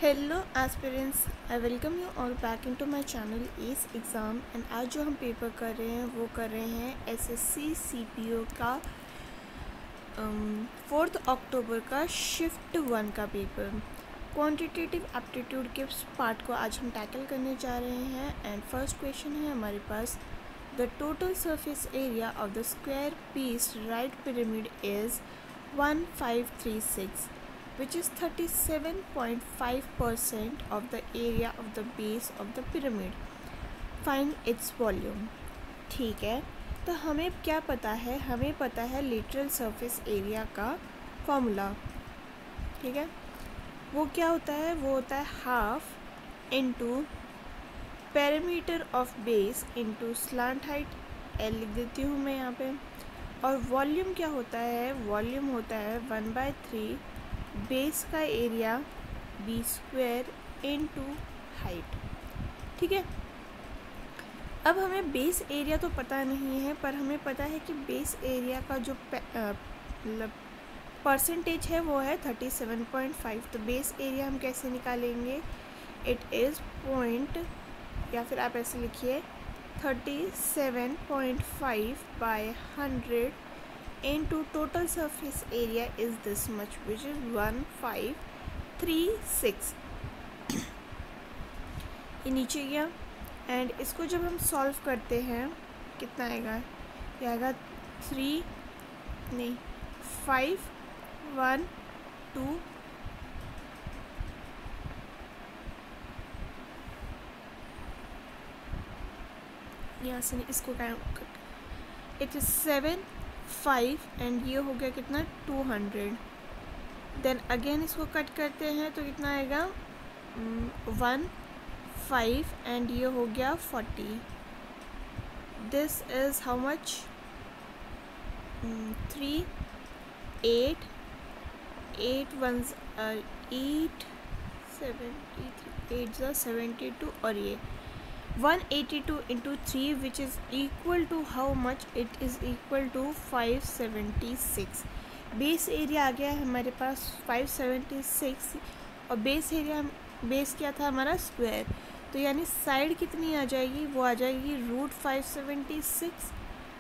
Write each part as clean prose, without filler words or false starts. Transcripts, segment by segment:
Hello aspirants, I welcome you all back into my channel S exam. And आज जो हम paper कर रहे हैं वो कर रहे हैं एसएससी सीपीओ का 4 अक्टूबर का शिफ्ट 1 का पेपर। क्वांटिटेटिव एप्टीट्यूड के पार्ट को आज हम टैकल करने जा रहे हैं। एंड फर्स्ट क्वेश्चन है हमारे पास, the total surface area of the square piece right pyramid is 1536 which is 37.5% of the area of the base of the pyramid. Find its volume. ठीक है, तो हमें क्या पता है? हमें पता है लेटरल सरफेस एरिया का फॉर्मूला। ठीक है, वो क्या होता है? वो होता है half into parameter of base into slant height, L लिख देती हूँ मैं यहाँ पे। और वॉल्यूम क्या होता है? वॉल्यूम होता है 1/3 बेस का area b square into height. ठीक है, अब हमें बेस एरिया तो पता नहीं है, पर हमें पता है कि बेस एरिया का जो परसेंटेज है वो है 37.5। तो बेस एरिया हम कैसे निकालेंगे? इट इज़ पॉइंट, या फिर आप ऐसे लिखिए 37.5 by 100 into total surface area is this much, which is 1536। ये नीचे गया। एंड इसको जब हम सॉल्व करते हैं कितना आएगा? ये आएगा 512। यहाँ से इसको इट इज़ 7 5 एंड ये हो गया कितना? 200। देन अगेन इसको कट करते हैं तो कितना आएगा? 1 5 एंड ये हो गया 40। This is how much? 3 8 8 1 8 72 और ये 182 into 3 which is equal to how much? It is equal to 576। Base area आ गया है हमारे पास 576 और बेस एरिया, बेस क्या था हमारा? स्क्वायर। तो यानी साइड कितनी आ जाएगी? वो आ जाएगी √576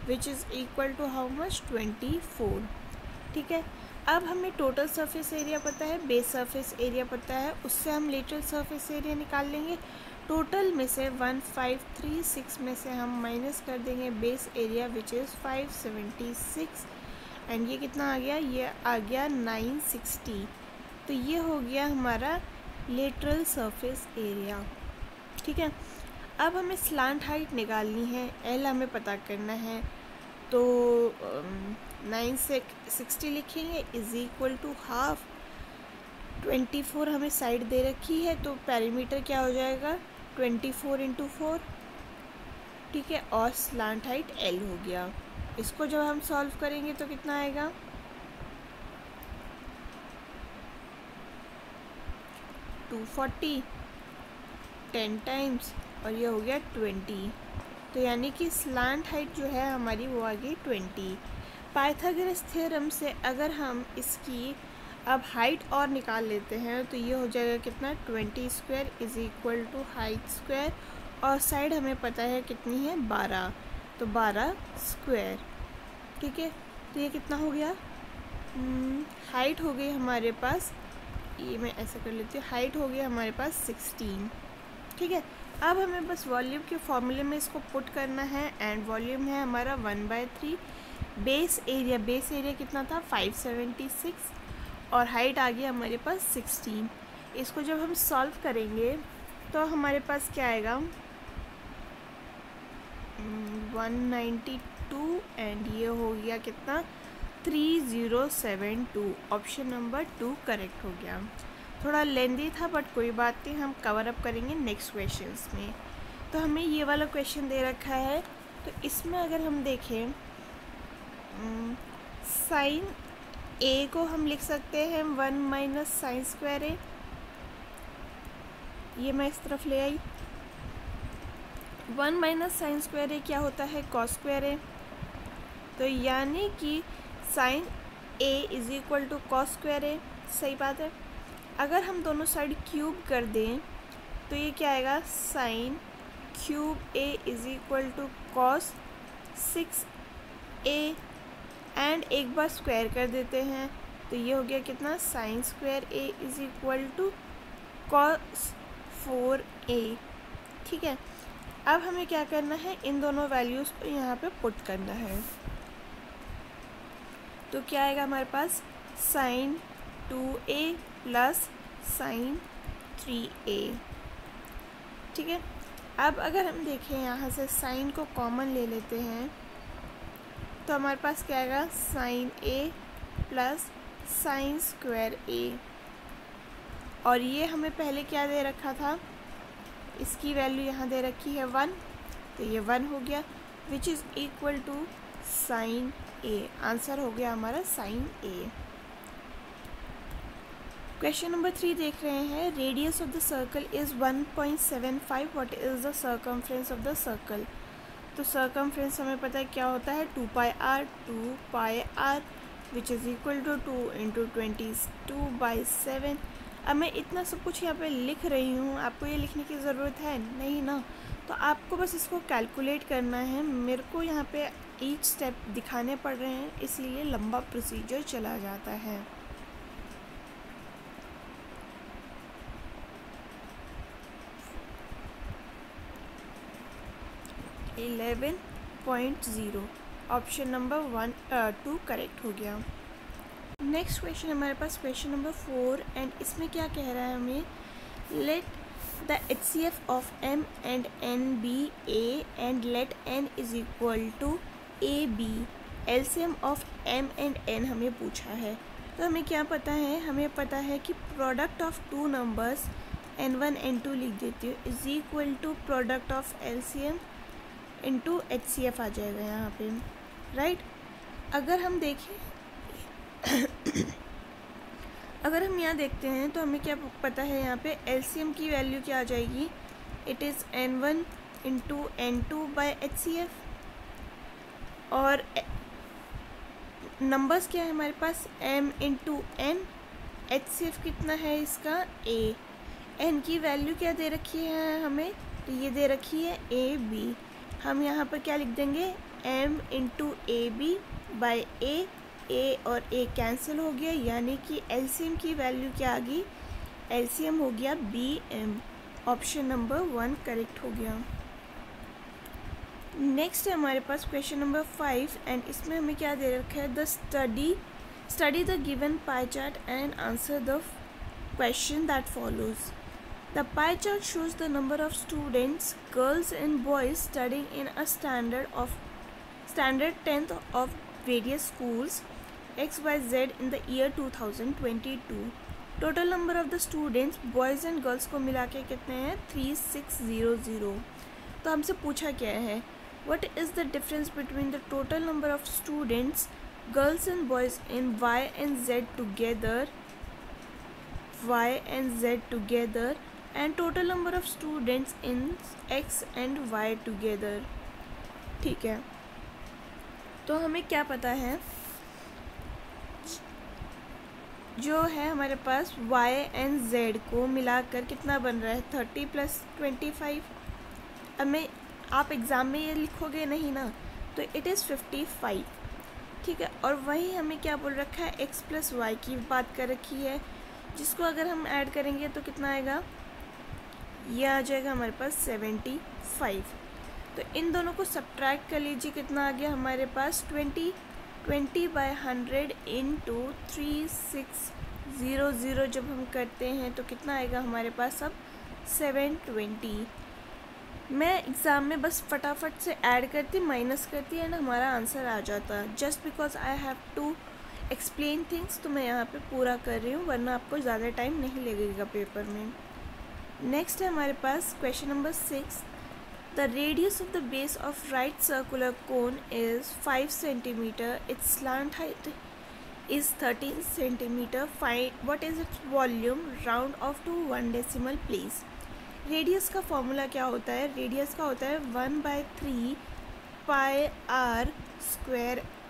which is equal to how much? 24। ठीक है, अब हमें टोटल सरफेस एरिया पता है, बेस सरफेस एरिया पता है, उससे हम लेटरल सरफेस एरिया निकाल लेंगे। टोटल में से 1536 में से हम माइनस कर देंगे base area which is 576 and ये कितना आ गया? ये आ गया 960। तो ये हो गया हमारा लेटरल सरफेस एरिया। ठीक है, अब हमें स्लांट हाइट निकालनी है, एल हमें पता करना है। तो 960 लिखेंगे इज़ इक्वल टू हाफ 24 हमें साइड दे रखी है, तो पैरीमीटर क्या हो जाएगा? 24 इंटू 4। ठीक है, और स्लांट हाइट एल हो गया। इसको जब हम सॉल्व करेंगे तो कितना आएगा? 240 10 टाइम्स और ये हो गया 20। तो यानी कि स्लांट हाइट जो है हमारी वो आ गई 20। पाइथागोरस थ्योरम से अगर हम इसकी अब हाइट और निकाल लेते हैं तो ये हो जाएगा कितना? 20 square is equal to height square, और साइड हमें पता है कितनी है? 12, तो 12 स्क्वायर। ठीक है, तो ये कितना हो गया? हाइट हो गई हमारे पास, ये मैं ऐसा कर लेती हूँ, हाइट हो गई हमारे पास 16। ठीक है, अब हमें बस वॉल्यूम के फॉर्मूले में इसको पुट करना है। एंड वॉल्यूम है हमारा 1/3 बेस एरिया कितना था? 576 और हाइट आ गई हमारे पास 16। इसको जब हम सॉल्व करेंगे तो हमारे पास क्या आएगा? 192 एंड ये हो गया कितना? 3072। ऑप्शन नंबर 2 करेक्ट हो गया। थोड़ा लेंदी था बट कोई बात नहीं, हम कवर अप करेंगे नेक्स्ट क्वेश्चंस में। तो हमें ये वाला क्वेश्चन दे रखा है, तो इसमें अगर हम देखें साइन ए को हम लिख सकते हैं 1 माइनस साइन स्क्वायर ए। ये मैं इस तरफ ले आई। 1 माइनस साइन स्क्वायर ए क्या होता है? Cos square A. तो यानी कि sine A is equal to cos square A. सही बात है। अगर हम दोनों साइड क्यूब कर दें तो ये क्या आएगा, sine cube A is equal to cos 6a, and एक बार स्क्वायर कर देते हैं तो ये हो गया कितना, sine square A is equal to cos 4a। ठीक है, अब हमें क्या करना है, इन दोनों वैल्यूज़ को यहाँ पे पुट करना है। तो क्या आएगा हमारे पास, sign 2a plus sign 3a। ठीक है, अब अगर हम देखें यहाँ से साइन को कॉमन ले लेते हैं तो हमारे पास क्या आएगा, sine a plus sine square a, और ये हमें पहले क्या दे रखा था, इसकी वैल्यू यहाँ दे रखी है 1, तो ये 1 हो गया, which is equal to sine a। Answer हो गया हमारा साइन a। क्वेश्चन नंबर 3 देख रहे हैं, radius of the circle is 1.75, what is the circumference of the circle. तो सर्कमफ्रेंस हमें पता है क्या होता है, 2πr which is equal to 2 into 22/7। अब मैं इतना सब कुछ यहाँ पे लिख रही हूँ, आपको ये लिखने की ज़रूरत है नहीं ना, तो आपको बस इसको कैलकुलेट करना है। मेरे को यहाँ पे ईच स्टेप दिखाने पड़ रहे हैं, इसलिए लंबा प्रोसीजर चला जाता है। इलेवन 11.0 ऑप्शन नंबर 2 करेक्ट हो गया। नेक्स्ट क्वेश्चन हमारे पास क्वेश्चन नंबर 4, एंड इसमें क्या कह रहा है हमें, let the HCF of M and N be A and let N is equal to AB। LCM of M and N हमें पूछा है, तो हमें क्या पता है, हमें पता है कि product of two numbers N1 N2 लिख देती हूँ is equal to product of LCM into HCF आ जाएगा यहाँ पे, राइट। अगर हम देखें अगर हम यहाँ देखते हैं तो हमें क्या पता है, यहाँ पे LCM की वैल्यू क्या आ जाएगी, it is N1 into N2 by HCF, और नंबर्स क्या है हमारे पास, M इंटू N, HCF कितना है इसका A, N की वैल्यू क्या दे रखी है हमें, तो ये दे रखी है AB। हम यहाँ पर क्या लिख देंगे, M into AB by A और A कैंसिल हो गया, यानी कि LCM की वैल्यू क्या आ गई, LCM हो गया BM। ऑप्शन नंबर 1 करेक्ट हो गया। नेक्स्ट है हमारे पास क्वेश्चन नंबर 5, एंड इसमें हमें क्या दे रखा है, the study the given pie chart and answer the question that follows. The pie chart shows the number of students, girls and boys studying in a standard 10th of various schools XYZ in the year 2022. Total number of the students, boys and girls को मिला के कितने हैं, 3600। तो हमसे पूछा क्या है, what is the difference between the total number of students, girls and boys in Y and Z together and total number of students in X and Y together। ठीक है, तो हमें क्या पता है, जो है हमारे पास Y and Z को मिलाकर कितना बन रहा है, 30 + 25। अब मैं आप एग्ज़ाम में ये लिखोगे नहीं ना, तो इट इज़ 55। ठीक है, और वही हमें क्या बोल रखा है, X + Y की बात कर रखी है, जिसको अगर हम ऐड करेंगे तो कितना आएगा, ये आ जाएगा हमारे पास 75। तो इन दोनों को सब्ट्रैक्ट कर लीजिए, कितना आ गया हमारे पास 20/100 इंटू 3600 जब हम करते हैं तो कितना आएगा हमारे पास अब 720। मैं एग्ज़ाम में बस फटाफट से ऐड करती, माइनस करती एंड हमारा आंसर आ जाता, just because I have to explain things. तो मैं यहाँ पे पूरा कर रही हूँ, वरना आपको ज़्यादा टाइम नहीं लगेगा पेपर में। नेक्स्ट है हमारे पास question number 6, the radius of the base of right circular cone is 5 centimetre, its slant height is 13 centimetre, find what is its volume, round off to 1 decimal place. Radius का formula क्या होता है, radius का होता है 1/3 πr²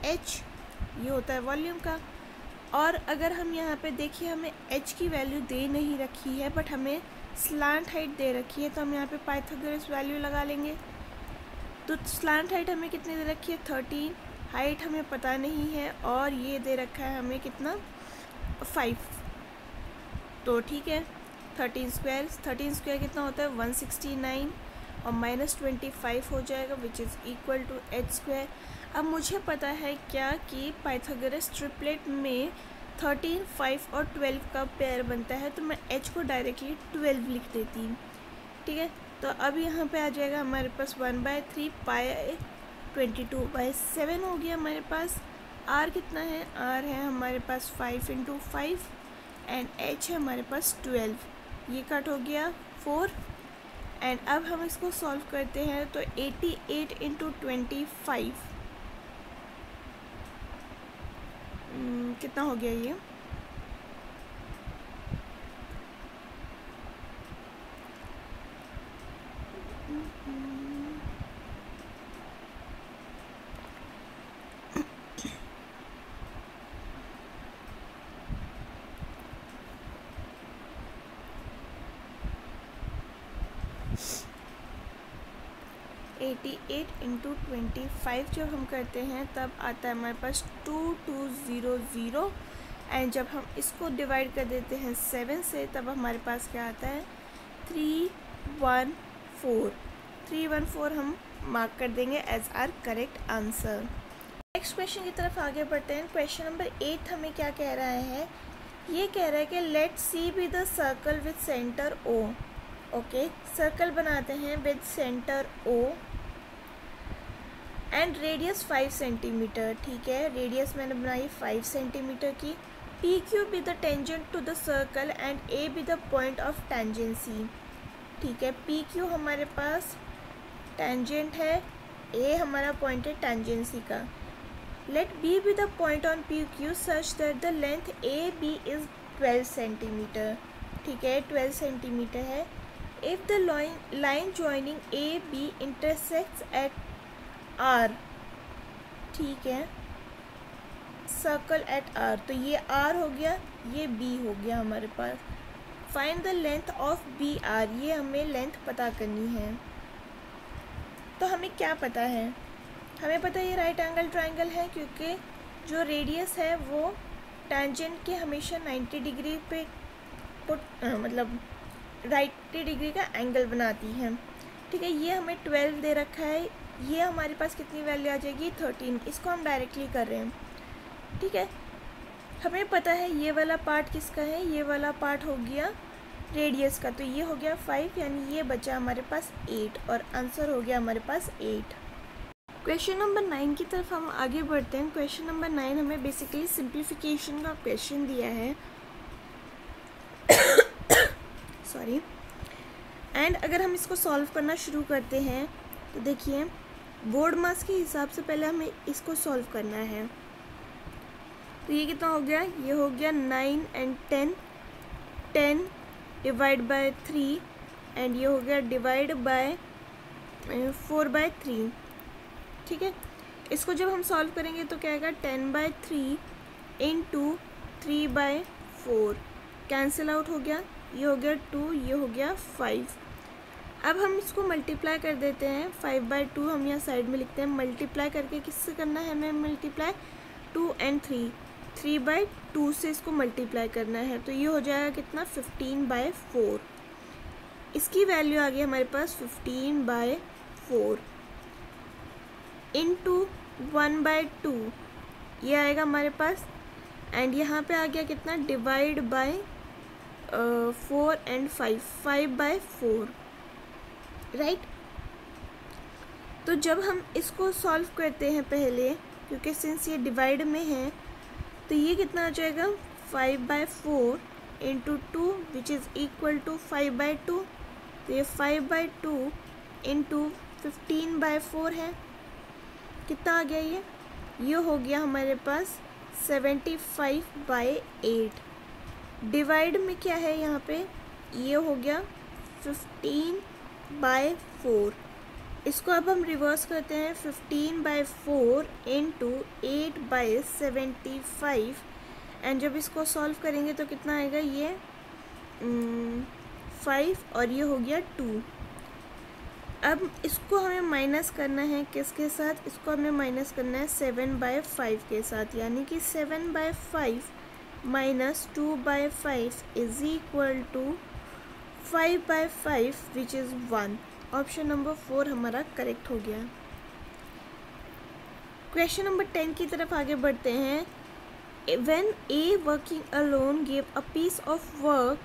h, ये होता है वॉल्यूम का। और अगर हम यहाँ पे देखिए हमें h की वैल्यू दे नहीं रखी है बट हमें स्लांट हाइट दे रखी है, तो हम यहाँ पे पाइथागोरस वैल्यू लगा लेंगे। तो स्लांट हाइट हमें कितनी दे रखी है 13, हाइट हमें पता नहीं है और ये दे रखा है हमें कितना 5। तो ठीक है 13 स्क्वायर कितना होता है 169 और -25 हो जाएगा which is equal to h square. अब मुझे पता है क्या कि पाइथागोरस ट्रिपलेट में 13, 5 और 12 का पेयर बनता है, तो मैं h को डायरेक्टली 12 लिख देती हूँ। ठीक है, तो अब यहाँ पे आ जाएगा हमारे पास 1/3 पाई 22/7 हो गया हमारे पास। r कितना है, r है हमारे पास 5 × 5 एंड h है हमारे पास 12, ये कट हो गया 4। एंड अब हम इसको सॉल्व करते हैं तो 88 × 25 कितना हो गया ये 88 × 25 जब हम करते हैं तब आता है हमारे पास 2200 एंड जब हम इसको डिवाइड कर देते हैं 7 से तब हमारे पास क्या आता है 314 हम मार्क कर देंगे as our correct answer. Next question की तरफ आगे बढ़ते हैं। क्वेश्चन नंबर 8 हमें क्या कह रहा है, ये कह रहा है कि let C be the circle with centre O. Okay, circle बनाते हैं with centre O and radius 5 centimetre. ठीक है, रेडियस मैंने बनाई 5 सेंटीमीटर की। P Q be the tangent to the circle and A be the point of tangency. ठीक है, P Q हमारे पास टेंजेंट है, ए हमारा पॉइंट है टेंजेंसी का। Let B be the point on P Q such that the length A B is 12 centimetre. ठीक है, 12 centimetre है। If the line joining A B intersects at R, ठीक है, सर्कल एट R, तो ये R हो गया, ये B हो गया हमारे पास। Find the length of B R, ये हमें लेंथ पता करनी है। तो हमें क्या पता है, हमें पता है ये राइट एंगल ट्राइंगल है क्योंकि जो रेडियस है वो टेंजेंट के हमेशा 90 डिग्री पे मतलब 90 डिग्री का एंगल बनाती है। ठीक है, ये हमें 12 दे रखा है, ये हमारे पास कितनी वैल्यू आ जाएगी 13, इसको हम डायरेक्टली कर रहे हैं। ठीक है, हमें पता है ये वाला पार्ट किसका है, ये वाला पार्ट हो गया रेडियस का, तो ये हो गया 5 यानी ये बचा हमारे पास 8 और आंसर हो गया हमारे पास 8। क्वेश्चन नंबर 9 की तरफ हम आगे बढ़ते हैं। क्वेश्चन नंबर 9 हमें बेसिकली सिंप्लीफिकेशन का क्वेश्चन दिया है सॉरी। एंड अगर हम इसको सॉल्व करना शुरू करते हैं तो देखिए बोर्ड मास के हिसाब से पहले हमें इसको सॉल्व करना है। तो ये कितना हो गया, ये हो गया 9 एंड 10, 10 डिवाइड बाय 3 एंड ये हो गया डिवाइड बाय 4/3। ठीक है, इसको जब हम सॉल्व करेंगे तो क्या आएगा 10/3 इंटू 3/4, कैंसिल आउट हो गया, ये हो गया 2, ये हो गया 5। अब हम इसको मल्टीप्लाई कर देते हैं, 5/2 हम यहाँ साइड में लिखते हैं। मल्टीप्लाई करके किससे करना है हमें मल्टीप्लाई, 2 and 3, 3/2 से इसको मल्टीप्लाई करना है, तो ये हो जाएगा कितना 15/4। इसकी वैल्यू आ गई हमारे पास 15/4 इंटू 1/2, ये आएगा हमारे पास। एंड यहाँ पे आ गया कितना डिवाइड बाय 4 and 5, 5/4 राइट। तो जब हम इसको सॉल्व करते हैं पहले, क्योंकि सिंस ये डिवाइड में है तो ये कितना आ जाएगा 5/4 into 2 which is equal to 5/2, तो ये 5/2 इंटू 15/4 है, कितना आ गया ये हो गया हमारे पास 75/8। डिवाइड में क्या है यहाँ पे, ये हो गया 15/4। इसको अब हम रिवर्स करते हैं, 15/4 इंटू 8/75 एंड जब इसको सॉल्व करेंगे तो कितना आएगा, ये 5 और ये हो गया 2। अब इसको हमें माइनस करना है किसके साथ, इसको हमें माइनस करना है 7/5 के साथ, यानी कि 7/5 minus 2/5 is equal to 5/5 which is 1। Option number 4 हमारा करेक्ट हो गया। क्वेश्चन नंबर 10 की तरफ आगे बढ़ते हैं। When A working alone gave a piece of work,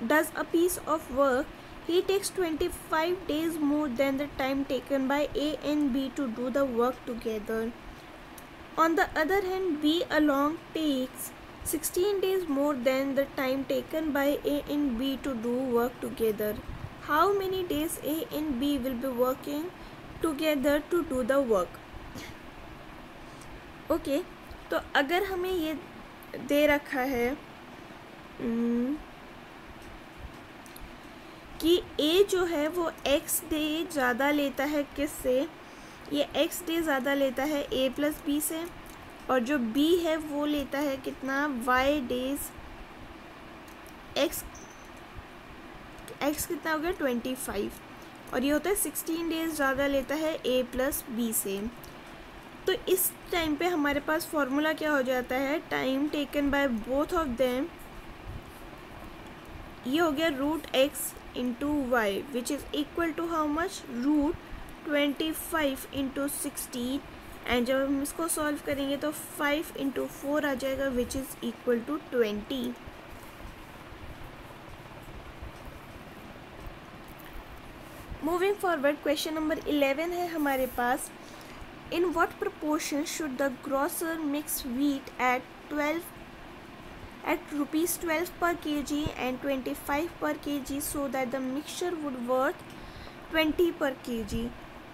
does a piece of work, he takes 25 days more than the time taken by A and B to do the work together. On the other hand, B alone takes 16 days more than the time taken by A and B to do work together. How many days A and B will be working together to do the work? Okay, तो अगर हमें ये दे रखा है कि A जो है वो x डे ज़्यादा लेता है किससे, ये x डे ज़्यादा लेता है A प्लस B से, और जो B है वो लेता है कितना, y डेज, x कितना हो गया 25, और ये होता है 16 डेज ज़्यादा लेता है A प्लस B से। तो इस टाइम पे हमारे पास फॉर्मूला क्या हो जाता है, time taken by both of them, ये हो गया √x into y which is equal to how much, √25 into 16, and जब हम इसको सॉल्व करेंगे तो 5 इंटू 4 आ जाएगा which is equal to 20। Moving forward, question number 11 है हमारे पास। In what proportion should the grocer mix wheat at rupees 12 per kg and 25 per kg so that the mixture would worth 20 per kg?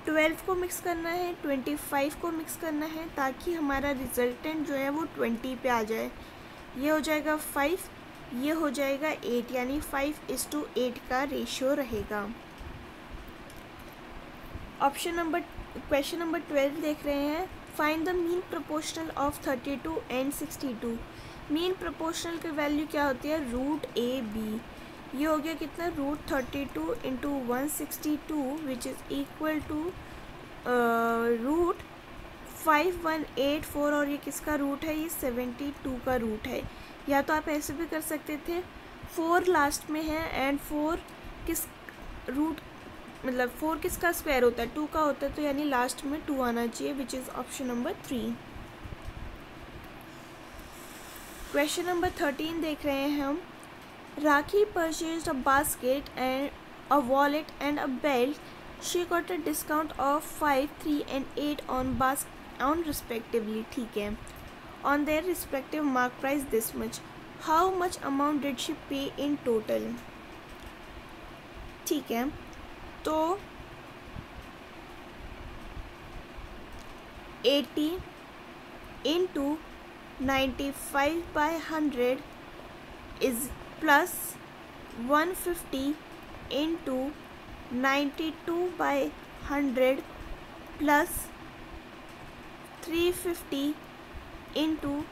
12 को mix करना है, 25 को mix करना है, ताकि हमारा रिजल्टेंट जो है वो 20 पे आ जाए। ये हो जाएगा 5, ये हो जाएगा 8, यानी 5:8 का रेशियो रहेगा। क्वेश्चन नंबर 12 देख रहे हैं। Find the mean proportional of 32 and 62। Mean proportional की वैल्यू क्या होती है, √AB। ये हो गया कितना, √32 into 162 which is equal to √5184, और ये किसका रूट है, ये 72 का रूट है। या तो आप ऐसे भी कर सकते थे, 4 लास्ट में है एंड 4 किस रूट, मतलब 4 किसका स्क्वायर होता है, 2 का होता है, तो यानी लास्ट में 2 आना चाहिए which is option number 3। Question number 13 देख रहे हैं हम। Rakhi purchased a basket and a wallet and a belt, she got a discount of 5, 3 and 8 on respectively, ठीक है, on their respective mark price this much. How much amount did she pay in total, ठीक है। तो 80 into 95/100 is plus 150 into 92/100 plus 350 into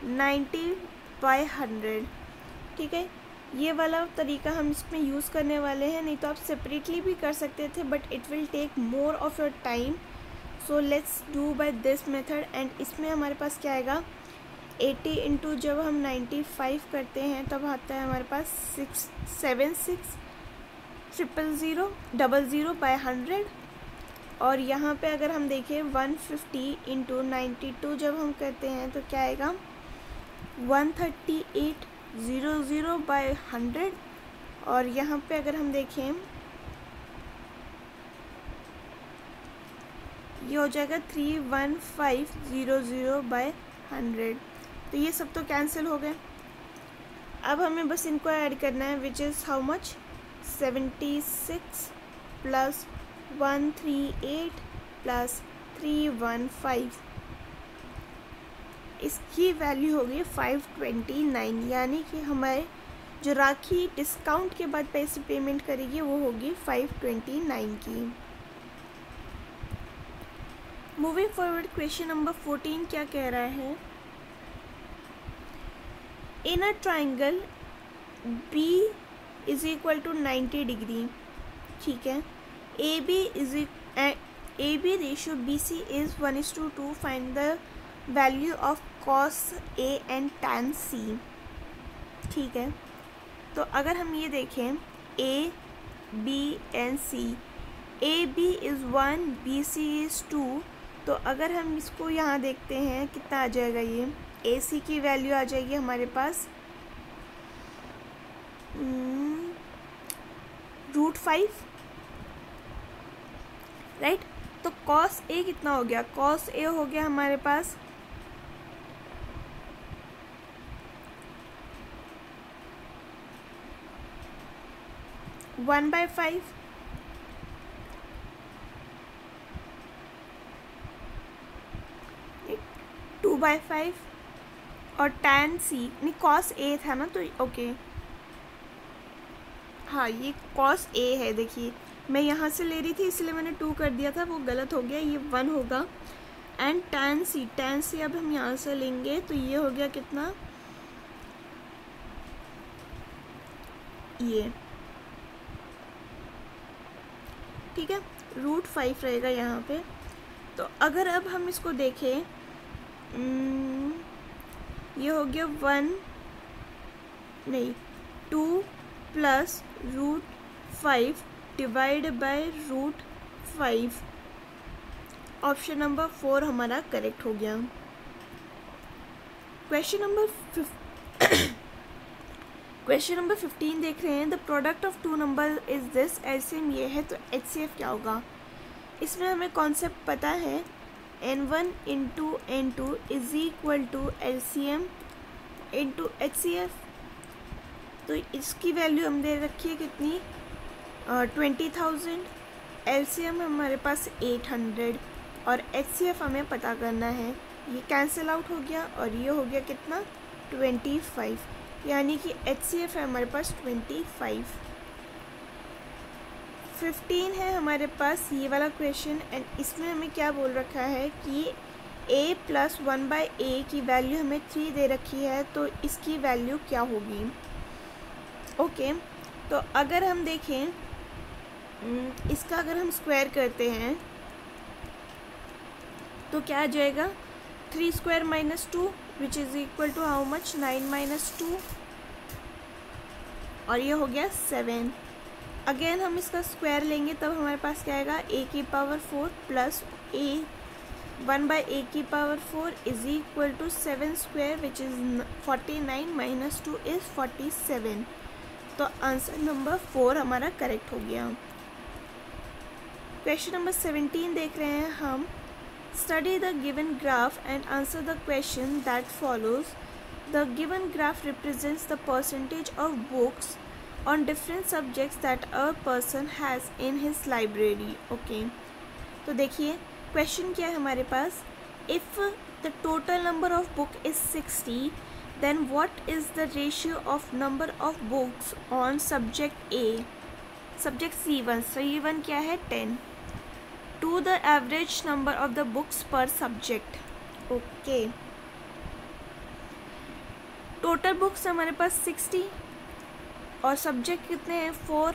90/100, ठीक है। ये वाला तरीका हम इसमें यूज़ करने वाले हैं, नहीं तो आप सेपरेटली भी कर सकते थे, but it will take more of your time, so let's do by this method. And इसमें हमारे पास क्या आएगा, 80 इंटू जब हम 95 करते हैं तब आता है हमारे पास 676,000,000/100, और यहाँ पे अगर हम देखें 150 इंटू 92 जब हम करते हैं तो क्या आएगा, 138,000/100, और यहाँ पे अगर हम देखें ये हो जाएगा 315,000/100। तो ये सब तो कैंसिल हो गए। अब हमें बस इनको ऐड करना है which is how much, 76 plus 138 plus 315, इसकी वैल्यू होगी 529, यानी कि हमारे जो राखी डिस्काउंट के बाद पैसे पेमेंट करेगी वो होगी 529 की। मूविंग फॉरवर्ड, क्वेश्चन नंबर 14 क्या कह रहा है, in a triangle B is equal to 90 degree, ठीक है। A B ratio B C is 1:2, find the value of cos A and tan C, ठीक है। तो अगर हम ये देखें A B and C, A B is 1, B C is 2, तो अगर हम इसको यहाँ देखते हैं कितना आ जाएगा, ये ए सी की वैल्यू आ जाएगी हमारे पास √5, राइट। तो कॉस ए कितना हो गया, कॉस ए हो गया हमारे पास 1/5, टू बाई 5, और tan सी नहीं cos ए था ना, तो ओके हाँ ये cos ए है। देखिए मैं यहाँ से ले रही थी इसलिए मैंने 2 कर दिया था, वो गलत हो गया, ये 1 होगा। एंड tan सी अब हम यहाँ से लेंगे तो ये हो गया कितना, ये ठीक है, √5 रहेगा यहाँ पे। तो अगर अब हम इसको देखें, ये हो गया 2 plus √5 divide by √5, option number 4 हमारा करेक्ट हो गया। क्वेश्चन नंबर 15 देख रहे हैं, the product of 2 number is this, LCM ये है, तो एचसीएफ क्या होगा। इसमें हमें कॉन्सेप्ट पता है, n1 into n2 is equal to LCM into HCF. तो इसकी वैल्यू हम दे रखी है कितनी, 20,000, एलसीएम हमारे पास 800 और एचसीएफ हमें पता करना है। ये कैंसिल आउट हो गया और ये हो गया कितना 25, यानी कि एचसीएफ है हमारे पास 25। 15 है हमारे पास ये वाला क्वेश्चन, एंड इसमें हमें क्या बोल रखा है कि a + 1/a की वैल्यू हमें 3 दे रखी है, तो इसकी वैल्यू क्या होगी। ओके तो अगर हम देखें इसका अगर हम स्क्वायर करते हैं तो क्या आ जाएगा, 3² - 2 which is equal to how much, 9 - 2, और ये हो गया 7। अगेन हम इसका स्क्वायर लेंगे तब हमारे पास क्या आएगा, a⁴ plus 1/a⁴ is equal to 7² which is 49 - 2 is 47। तो आंसर नंबर 4 हमारा करेक्ट हो गया। क्वेश्चन नंबर 17 देख रहे हैं हम, study the given graph and answer the question that follows. The given graph represents the percentage of books on different subjects that a person has in his library। Okay तो देखिए question क्या है हमारे पास, if the total number of book is 60 then what is the ratio of number of books on subject A, subject C1 क्या है 10, to the average number of the books per subject। Okay total books हमारे पास 60 और subject कितने हैं 4,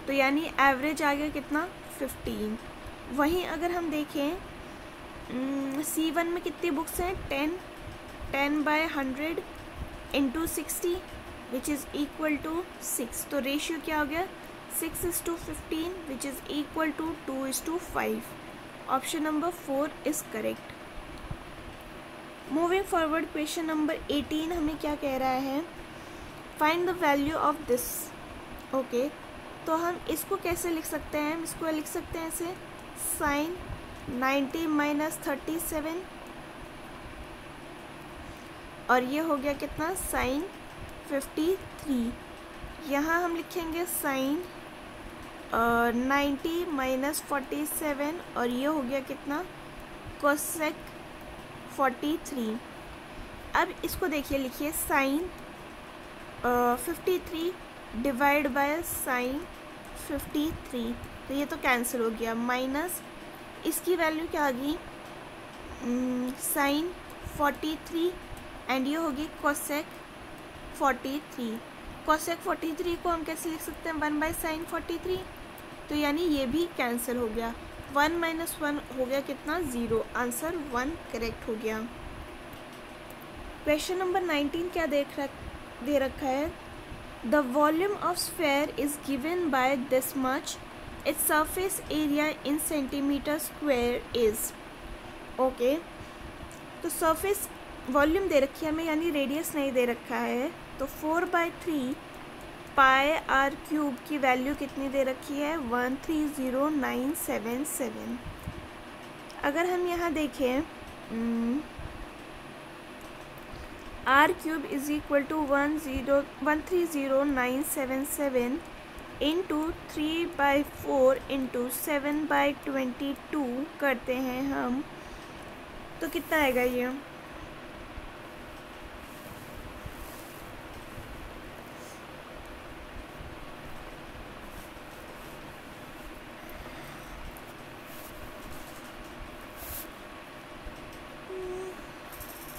तो यानी average आ गया कितना 15। वहीं अगर हम देखें C1 में कितनी बुक्स हैं 10/100 into 60 which is equal to 6, तो रेशियो क्या हो गया 6:15 which is equal to 2:5। Option number 4 is correct. Moving forward question number 18 हमें क्या कह रहा है, find the value of this. Okay तो हम इसको कैसे लिख सकते हैं, हम इसको लिख सकते हैं ऐसे, sin 90 - 37, और ये हो गया कितना sin 53। यहाँ हम लिखेंगे sin 90 - 47 और ये हो गया कितना cosec 43। अब इसको देखिए, लिखिए sin 53 डिवाइड बाय sin 53, तो ये तो कैंसिल हो गया, माइनस इसकी वैल्यू क्या आ गई sin 43 एंड ये होगी cosec 43। कोसेक 43 को हम कैसे लिख सकते हैं, 1/sin 43। तो यानी ये भी कैंसिल हो गया। 1 - 1 हो गया कितना, 0। आंसर 1 करेक्ट हो गया। क्वेश्चन नंबर 19 क्या दे रखा है, the volume of sphere is given by this much, its surface area in centimetre square is. Okay, तो सरफेस वॉल्यूम दे रखी है हमें, यानी रेडियस नहीं दे रखा है। तो 4/3 पाई आर क्यूब की वैल्यू कितनी दे रखी है, 130977। अगर हम यहाँ देखें r cube is equal to 130977 into 3/4 into 7/22 करते हैं हम, तो कितना आएगा ये,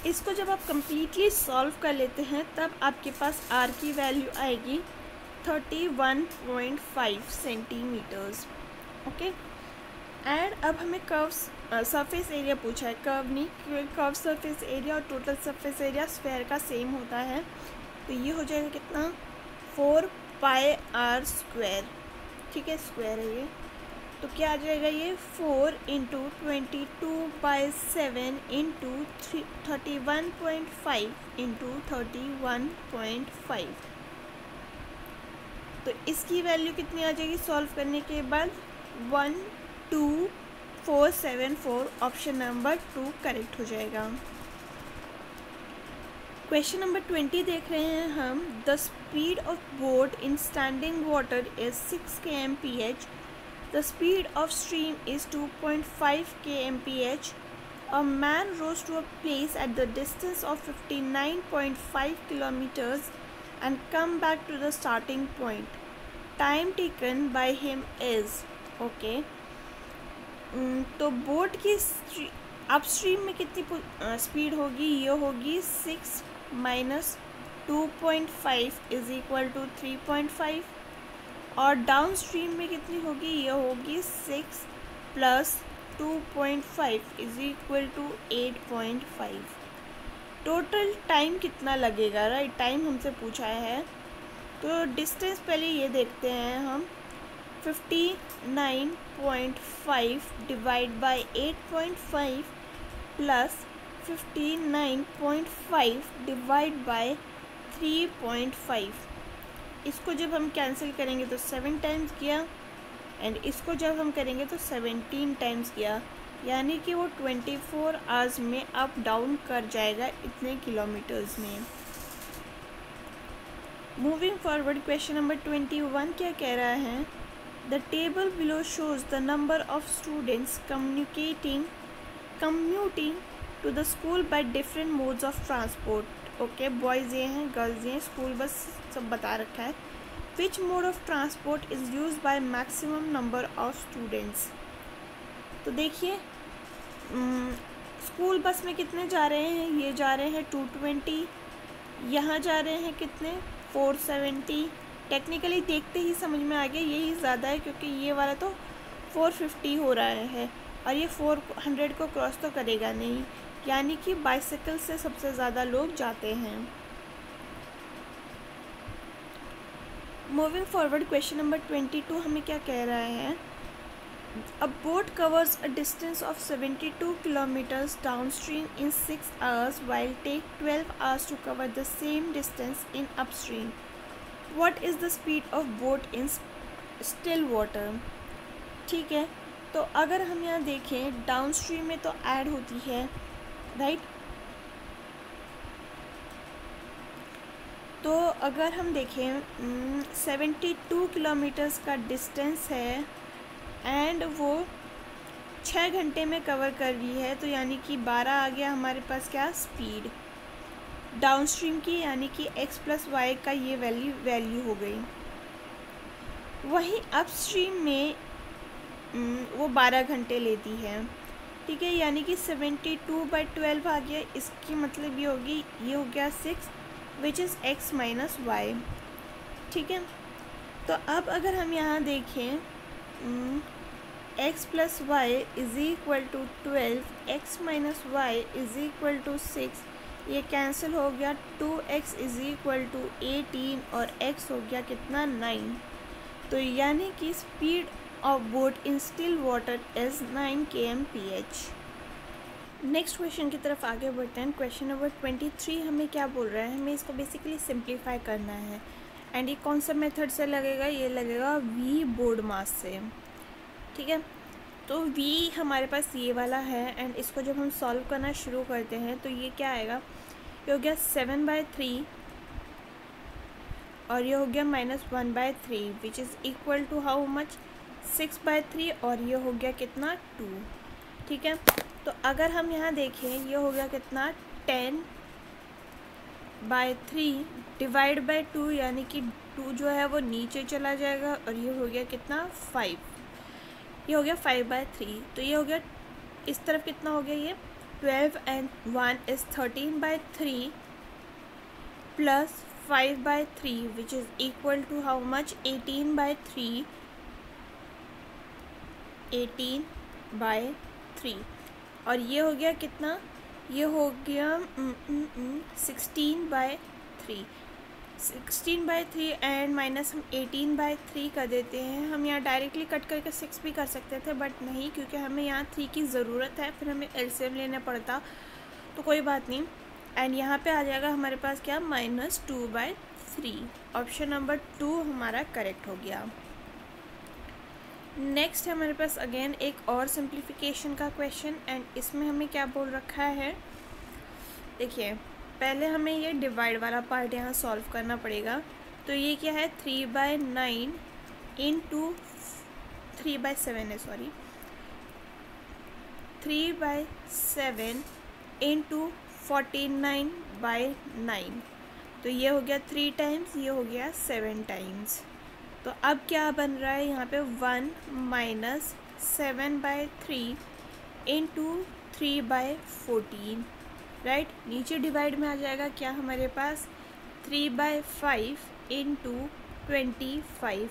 इसको जब आप कम्प्लीटली सॉल्व कर लेते हैं तब आपके पास आर की वैल्यू आएगी 31.5 सेंटीमीटर्स। ओके, एंड अब हमें कर्व्स सरफेस एरिया पूछा है, कर्व नहीं, क्योंकि कर्व सरफेस एरिया और टोटल सरफेस एरिया स्फेयर का सेम होता है। तो ये हो जाएगा कितना, 4πr²। ठीक है, स्क्वायर है ये, तो क्या आ जाएगा ये 4 × 22/7 इंटू 31.5 इंटू 31.5। तो इसकी वैल्यू कितनी आ जाएगी सॉल्व करने के बाद, 12474। ऑप्शन नंबर 2 करेक्ट हो जाएगा। क्वेश्चन नंबर 20 देख रहे हैं हम, the speed of boat in standing water is 6 kmph, the speed of stream is 2.5 kmph. A man rose to a place at the distance of 59.5 kilometers and come back to the starting point. Time taken by him is, okay, तो boat की upstream में कितनी speed होगी, ये होगी 6 - 2.5 is equal to 3.5, और down stream में कितनी होगी, ये होगी 6 + 2.5 is equal to 8.5। Total time कितना लगेगा, राइट, टाइम हमसे पूछा है। तो डिस्टेंस पहले ये देखते हैं हम, 59.5 divide by 8.5 plus 59.5 divide by 3.5। इसको जब हम कैंसिल करेंगे तो 7 टाइम्स किया, एंड इसको जब हम करेंगे तो 17 टाइम्स किया, यानी कि वो 24 आवर्स में अप डाउन कर जाएगा इतने किलोमीटर्स में। मूविंग फॉरवर्ड, क्वेश्चन नंबर 21 क्या कह रहा है, the table below shows the number of students commuting to the school by different modes of transport. Okay, boys ये हैं, गर्ल्स ये हैं, स्कूल बस सब बता रखा है। Which mode of transport is use by maximum number of students. तो देखिए, स्कूल बस में कितने जा रहे हैं, ये जा रहे हैं 220, यहाँ जा रहे हैं कितने 470। टेक्निकली देखते ही समझ में आ गया यही ज़्यादा है, क्योंकि ये वाला तो 450 हो रहा है और ये 400 को क्रॉस तो करेगा नहीं, यानी कि बाइसिकल से सबसे ज़्यादा लोग जाते हैं। मूविंग फॉरवर्ड, क्वेश्चन नंबर 22 हमें क्या कह रहा है, अ boat covers a distance of 72 kilometers downstream in 6 hours while take 12 hours to cover the same distance in upstream. What is the speed of boat in still water? ठीक है, तो अगर हम यहाँ देखें डाउनस्ट्रीम में तो ऐड होती है, राइट। तो अगर हम देखें 72 किलोमीटर्स का डिस्टेंस है एंड वो 6 घंटे में कवर कर रही है, तो यानी कि 12 आ गया हमारे पास क्या, स्पीड डाउनस्ट्रीम की, यानी कि x + y का ये वैल्यू हो गई। वहीं अपस्ट्रीम में वो 12 घंटे लेती है, ठीक है, यानी कि 72/12 आ गया। इसकी मतलब ये होगी, ये हो गया 6 which is x minus y. ठीक है, तो अब अगर हम यहाँ देखें x plus y is equal to 12, x minus y is equal to 6, ये कैंसिल हो गया, 2x इज़ इक्वल टू 18 और x हो गया कितना 9। तो यानी कि speed of boat in still water is 9 kmph। Next question की तरफ आगे बढ़ते हैं। क्वेश्चन नंबर 23 हमें क्या बोल रहा है, हमें इसको बेसिकली सिंप्लीफाई करना है। एंड ये कौन सा मेथड से लगेगा, ये लगेगा v बोर्ड मास से। ठीक है, तो v हमारे पास ये वाला है एंड इसको जब हम सॉल्व करना शुरू करते हैं तो ये क्या आएगा, ये हो गया 7/3 और ये हो गया -1/3 which is equal to how much 6/3 और ये हो गया कितना 2। ठीक है, तो अगर हम यहाँ देखें ये हो गया कितना 10/3 डिवाइड बाई 2, यानी कि 2 जो है वो नीचे चला जाएगा और ये हो गया कितना 5, ये हो गया 5/3। तो ये हो गया इस तरफ कितना हो गया, ये 12 and 1 is 13/3 plus 5/3 which is equal to how much 18/3, 18/3 और ये हो गया कितना, ये हो गया 16/3, 16/3 एंड माइनस हम 18/3 कर देते हैं। हम यहाँ डायरेक्टली कट करके 6 भी कर सकते थे बट नहीं, क्योंकि हमें यहाँ 3 की ज़रूरत है, फिर हमें एलसीएम लेना पड़ता, तो कोई बात नहीं। एंड यहाँ पे आ जाएगा हमारे पास क्या -2/3। ऑप्शन नंबर 2 हमारा करेक्ट हो गया। नेक्स्ट है हमारे पास अगेन एक और सिंप्लीफिकेशन का क्वेश्चन एंड इसमें हमें क्या बोल रखा है, देखिए पहले हमें ये डिवाइड वाला पार्ट यहाँ सॉल्व करना पड़ेगा। तो ये क्या है 3/9 इंटू 3/7 है, सॉरी 3/7 इंटू 49/9, तो ये हो गया 3 टाइम्स, ये हो गया 7 टाइम्स। तो अब क्या बन रहा है यहाँ पे 1 माइनस 7/3 इंटू 3/14, राइट। नीचे डिवाइड में आ जाएगा क्या हमारे पास 3/5 इंटू 25,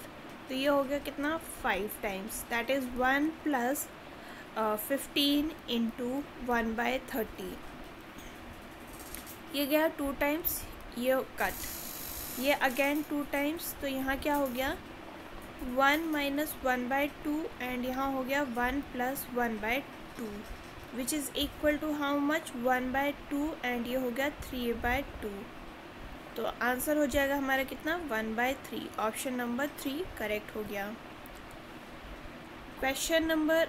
तो ये हो गया कितना 5 times, that is 1 plus 15 into 1/30, ये गया 2 टाइम्स, ये कट, ये अगेन 2 टाइम्स, तो यहाँ क्या हो गया 1 माइनस 1/2 एंड यहाँ हो गया 1 plus 1/2 which is equal to how much 1/2 and ये हो गया 3/2। तो आंसर हो जाएगा हमारा कितना 1/3। ऑप्शन नंबर 3 करेक्ट हो गया। क्वेश्चन नंबर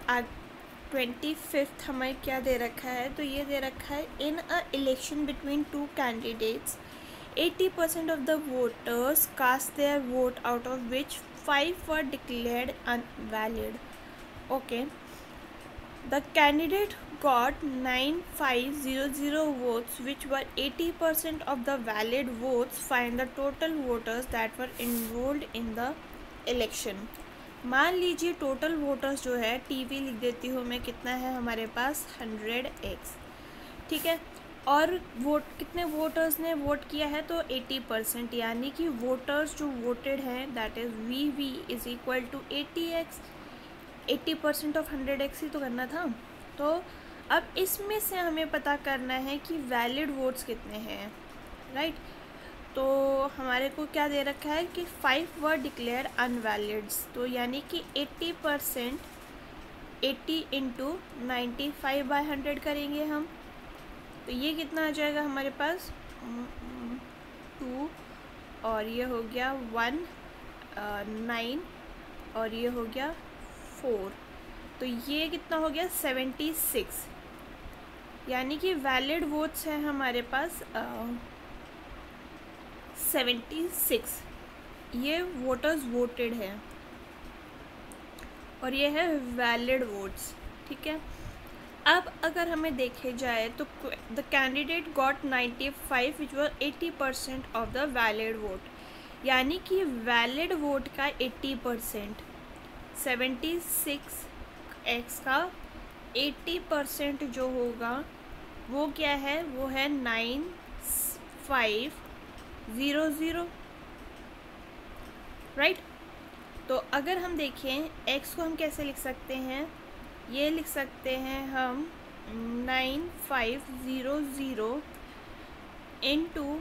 25 हमें क्या दे रखा है, तो ये दे रखा है in a election between 2 candidates 80% of the voters cast their vote, out of which 5 were declared invalid. Okay, the candidate got 9500 votes, which were 80% of the valid votes. Find the total voters that were enrolled in the election. मान लीजिए total voters जो है, TV लिख देती हूँ मैं, कितना है हमारे पास 100x, ठीक है, और वोट कितने वोटर्स ने वोट किया है, तो 80%, यानी कि वोटर्स जो वोटेड हैं that is VV is equal to 80x, 80% of 100x ही तो करना था। तो अब इसमें से हमें पता करना है कि वैलिड वोट्स कितने हैं, राइट। तो हमारे को क्या दे रखा है कि 5 वर डिक्लेयर अनवैलिड्स, तो यानी कि 80%, 80 इंटू 95/100 करेंगे हम, तो ये कितना आ जाएगा हमारे पास 2 और ये हो गया 1 9 और ये हो गया 4, तो ये कितना हो गया 76, यानी कि वैलिड वोट्स हैं हमारे पास 76, ये वोटर्स वोटेड है और ये है वैलिड वोट्स, ठीक है। अब अगर हमें देखे जाए तो the candidate got 95 which was 80% of the valid vote, यानी कि वैलिड वोट का 80%, 76x का 80% जो होगा वो क्या है, वो है 95 0 0, राइट। तो अगर हम देखें x को हम कैसे लिख सकते हैं, ये लिख सकते हैं हम 9500 इंटू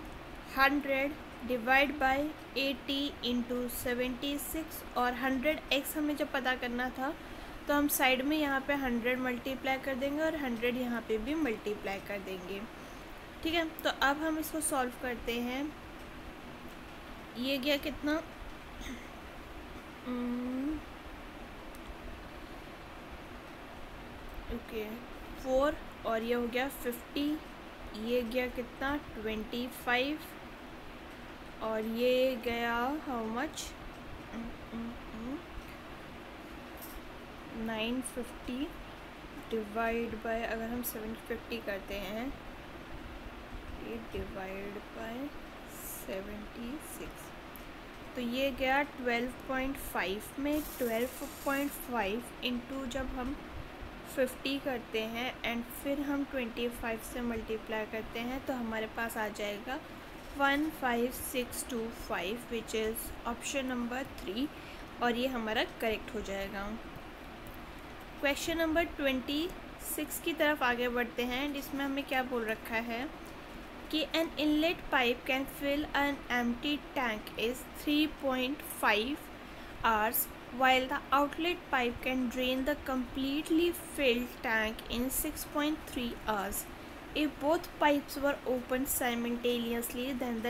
100 डिवाइड बाय 80 इंटू 76, और 100x हमें जब पता करना था तो हम साइड में यहाँ पे 100 मल्टीप्लाई कर देंगे और 100 यहाँ पे भी मल्टीप्लाई कर देंगे, ठीक है। तो अब हम इसको सॉल्व करते हैं। ये गया कितना, ओके 4, और ये हो गया 50, ये गया कितना 25, और ये गया हाउ मच 950 डिवाइड बाय, अगर हम 750 करते हैं, ये डिवाइड बाय 76, तो ये गया 12.5 में 12.5 इंटू जब हम 50 करते हैं एंड फिर हम 25 से मल्टीप्लाई करते हैं तो हमारे पास आ जाएगा 15625, विच इज़ ऑप्शन नंबर 3, और ये हमारा करेक्ट हो जाएगा। क्वेश्चन नंबर 26 की तरफ आगे बढ़ते हैं, जिसमें हमें क्या बोल रखा है कि an inlet pipe can fill an empty tank is 3.5 hours while the outlet pipe can drain the completely filled tank in 6.3 hours. If both pipes were opened simultaneously, then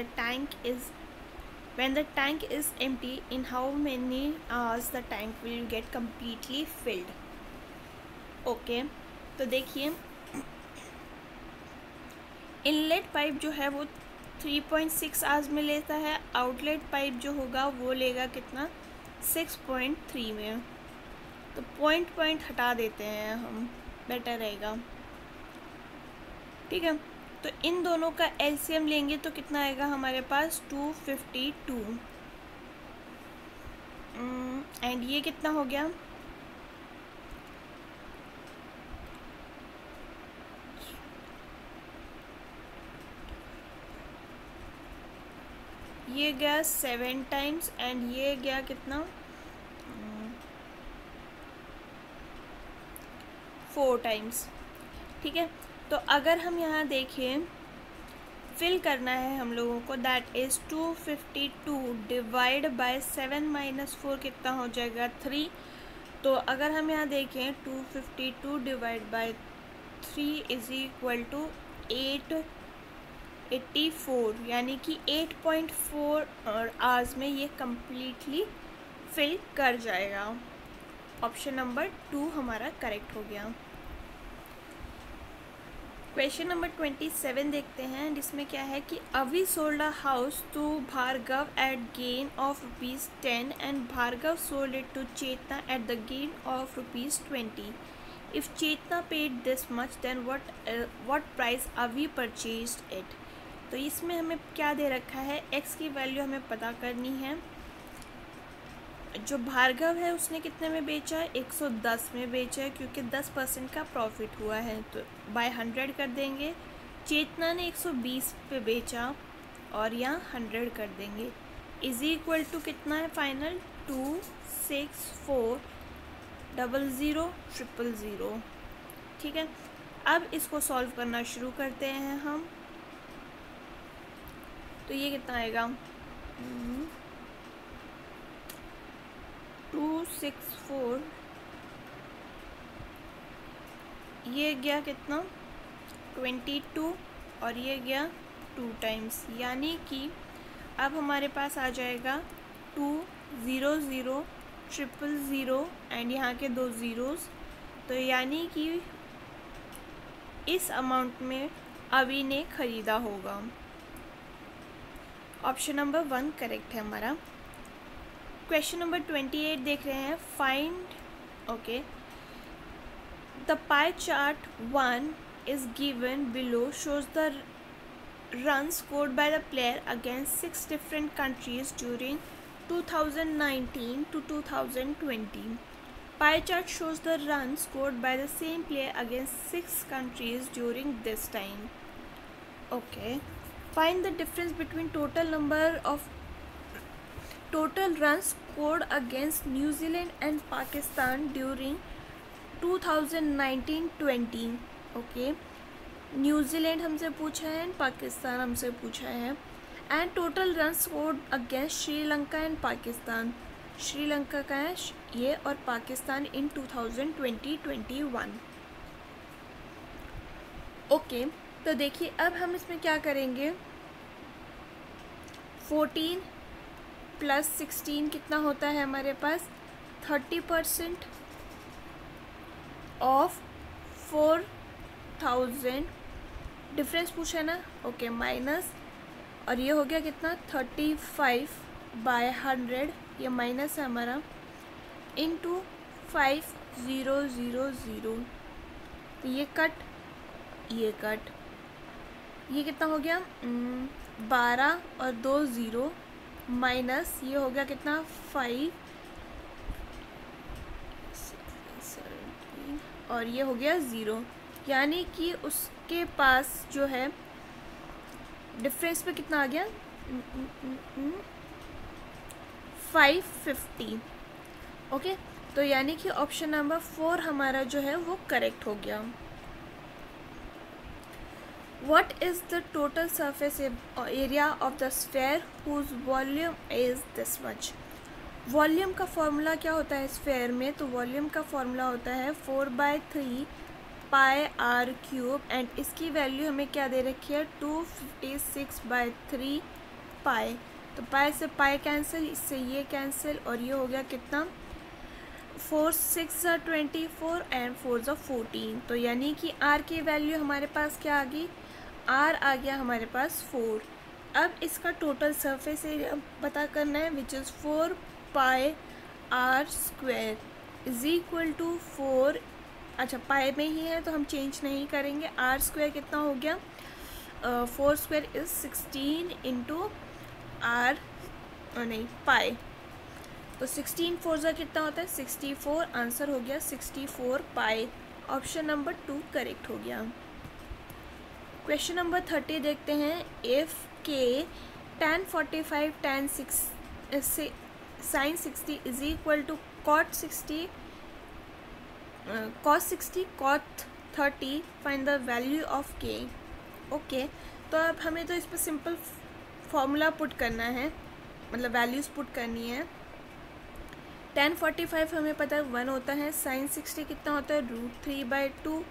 when the tank is empty, in how many hours the tank will get completely filled? Okay, तो देखिए inlet pipe जो है वो 3.6 hours में लेता है, outlet pipe जो होगा वो लेगा कितना 6.3 में। तो पॉइंट हटा देते हैं हम, बेटर रहेगा, ठीक है। तो इन दोनों का एलसीएम लेंगे तो कितना आएगा हमारे पास 252, एंड ये कितना हो गया, ये गया 7 टाइम्स एंड ये गया कितना 4 टाइम्स, ठीक है। तो अगर हम यहाँ देखें फिल करना है हम लोगों को, that is 252 divide bye 7 minus 4 कितना हो जाएगा 3। तो अगर हम यहाँ देखें 252 divide by 3 is equal to 884, यानी कि 8.4 आवर्स में ये कम्प्लीटली फिल कर जाएगा। ऑप्शन नंबर 2 हमारा करेक्ट हो गया। क्वेश्चन नंबर 27 देखते हैं, जिसमें क्या है कि Avi sold a house to Bhargav at gain of ₹10 and Bhargav sold it to Chetna at the gain of ₹20। If Chetna paid this much then what price Avi purchased it. तो इसमें हमें क्या दे रखा है, एक्स की वैल्यू हमें पता करनी है। जो भार्गव है उसने कितने में बेचा है, 110 में बेचा है, क्योंकि 10% का प्रॉफिट हुआ है, तो बाय 100 कर देंगे। चेतना ने 120 पे बेचा और यहाँ 100 कर देंगे, इज इक्वल टू कितना है फाइनल 2640000, ठीक है। अब इसको सॉल्व करना शुरू करते हैं हम। तो ये कितना आएगा 264, ये गया कितना 22 और ये गया 2 टाइम्स, यानी कि अब हमारे पास आ जाएगा 200000 एंड यहाँ के 2 ज़ीरोज़। तो यानी कि इस अमाउंट में अभी ने ख़रीदा होगा। ऑप्शन नंबर 1 करेक्ट है हमारा। क्वेश्चन नंबर 28 देख रहे हैं, find okay the pie chart 1 is given below shows the runs scored by the player against 6 different countries during 2019 to 2020. Pie chart shows the runs scored by the same player against 6 countries during this time. Okay, Find the difference between total runs scored against New Zealand and Pakistan during 2019-20. Okay, New Zealand हमसे पूछा है and Pakistan हमसे पूछा है. And total run scored against Sri Lanka and Pakistan. Sri Lanka का है ये और पाकिस्तान इन 2020-21. ओके, तो देखिए अब हम इसमें क्या करेंगे. 14 + 16 कितना होता है हमारे पास. 30% ऑफ 4000. डिफरेंस पूछा है ना. ओके, माइनस और ये हो गया कितना 35/100. ये माइनस है हमारा इंटू 5000. तो ये कट, ये कट, ये कितना हो गया 12 और 2 0 माइनस ये हो गया कितना 5 और ये हो गया 0. यानी कि उसके पास जो है डिफरेंस पे कितना आ गया 550. ओके, तो यानी कि ऑप्शन नंबर 4 हमारा जो है वो करेक्ट हो गया. What is the total surface area of the sphere whose volume is this much? Volume का फॉर्मूला क्या होता है स्फेयर में. तो वॉल्यूम का फॉर्मूला होता है 4/3 πr³ एंड इसकी वैल्यू हमें क्या दे रखी है 256/3 पाई. तो पाई से पाई कैंसिल, इससे ये कैंसिल और ये हो गया कितना 4 6 24 एंड 4 14. तो यानी कि r की वैल्यू हमारे पास क्या आ गई, r आ गया हमारे पास 4. अब इसका टोटल सरफेस एरिया पता करना है which is 4 πr² is equal to 4. अच्छा, पाई में ही है तो हम चेंज नहीं करेंगे. r² कितना हो गया 4² इज 16 इंटू r नहीं पाई. तो 16 4 कितना होता है 64. आंसर हो गया 64 पाई. ऑप्शन नंबर 2 करेक्ट हो गया. क्वेश्चन नंबर 30 देखते हैं. इफ़ के tan 45 tan 6 sin 60 is equal to cot 60 cos 60 cot 30 find the value of K. Okay, तो अब हमें तो इस पर सिंपल फॉर्मूला पुट करना है, मतलब वैल्यूज़ पुट करनी है. tan 45 हमें पता है 1 होता है. sin 60 कितना होता है √3/2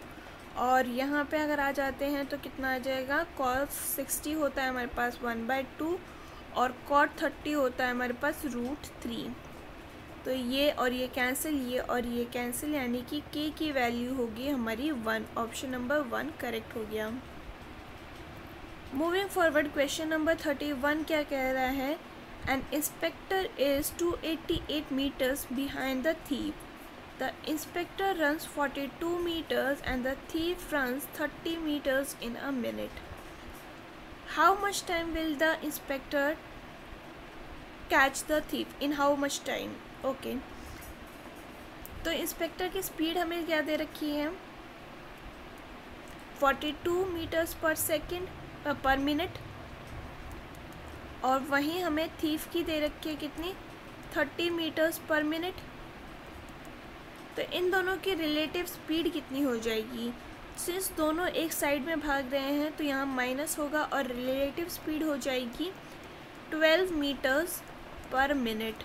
और यहाँ पे अगर आ जाते हैं तो कितना आ जाएगा cos 60 होता है हमारे पास 1/2 और cot 30 होता है हमारे पास √3. तो ये और ये कैंसिल, ये और ये कैंसिल, यानी कि k की वैल्यू होगी हमारी 1. ऑप्शन नंबर 1 करेक्ट हो गया. मूविंग फॉरवर्ड क्वेश्चन नंबर 31 क्या कह रहा है. An inspector is 288 meters behind the thief. The inspector runs 42 meters and the thief runs 30 meters in a minute. How much time will the inspector catch the thief? In how much time? Okay. तो inspector की speed हमें क्या दे रखी है 42 meters per second पर minute और वहीं हमें थीफ की दे रखी है कितनी 30 meters per minute. तो इन दोनों की रिलेटिव स्पीड कितनी हो जाएगी. सिंस दोनों एक साइड में भाग रहे हैं तो यहाँ माइनस होगा और रिलेटिव स्पीड हो जाएगी 12 meters per minute.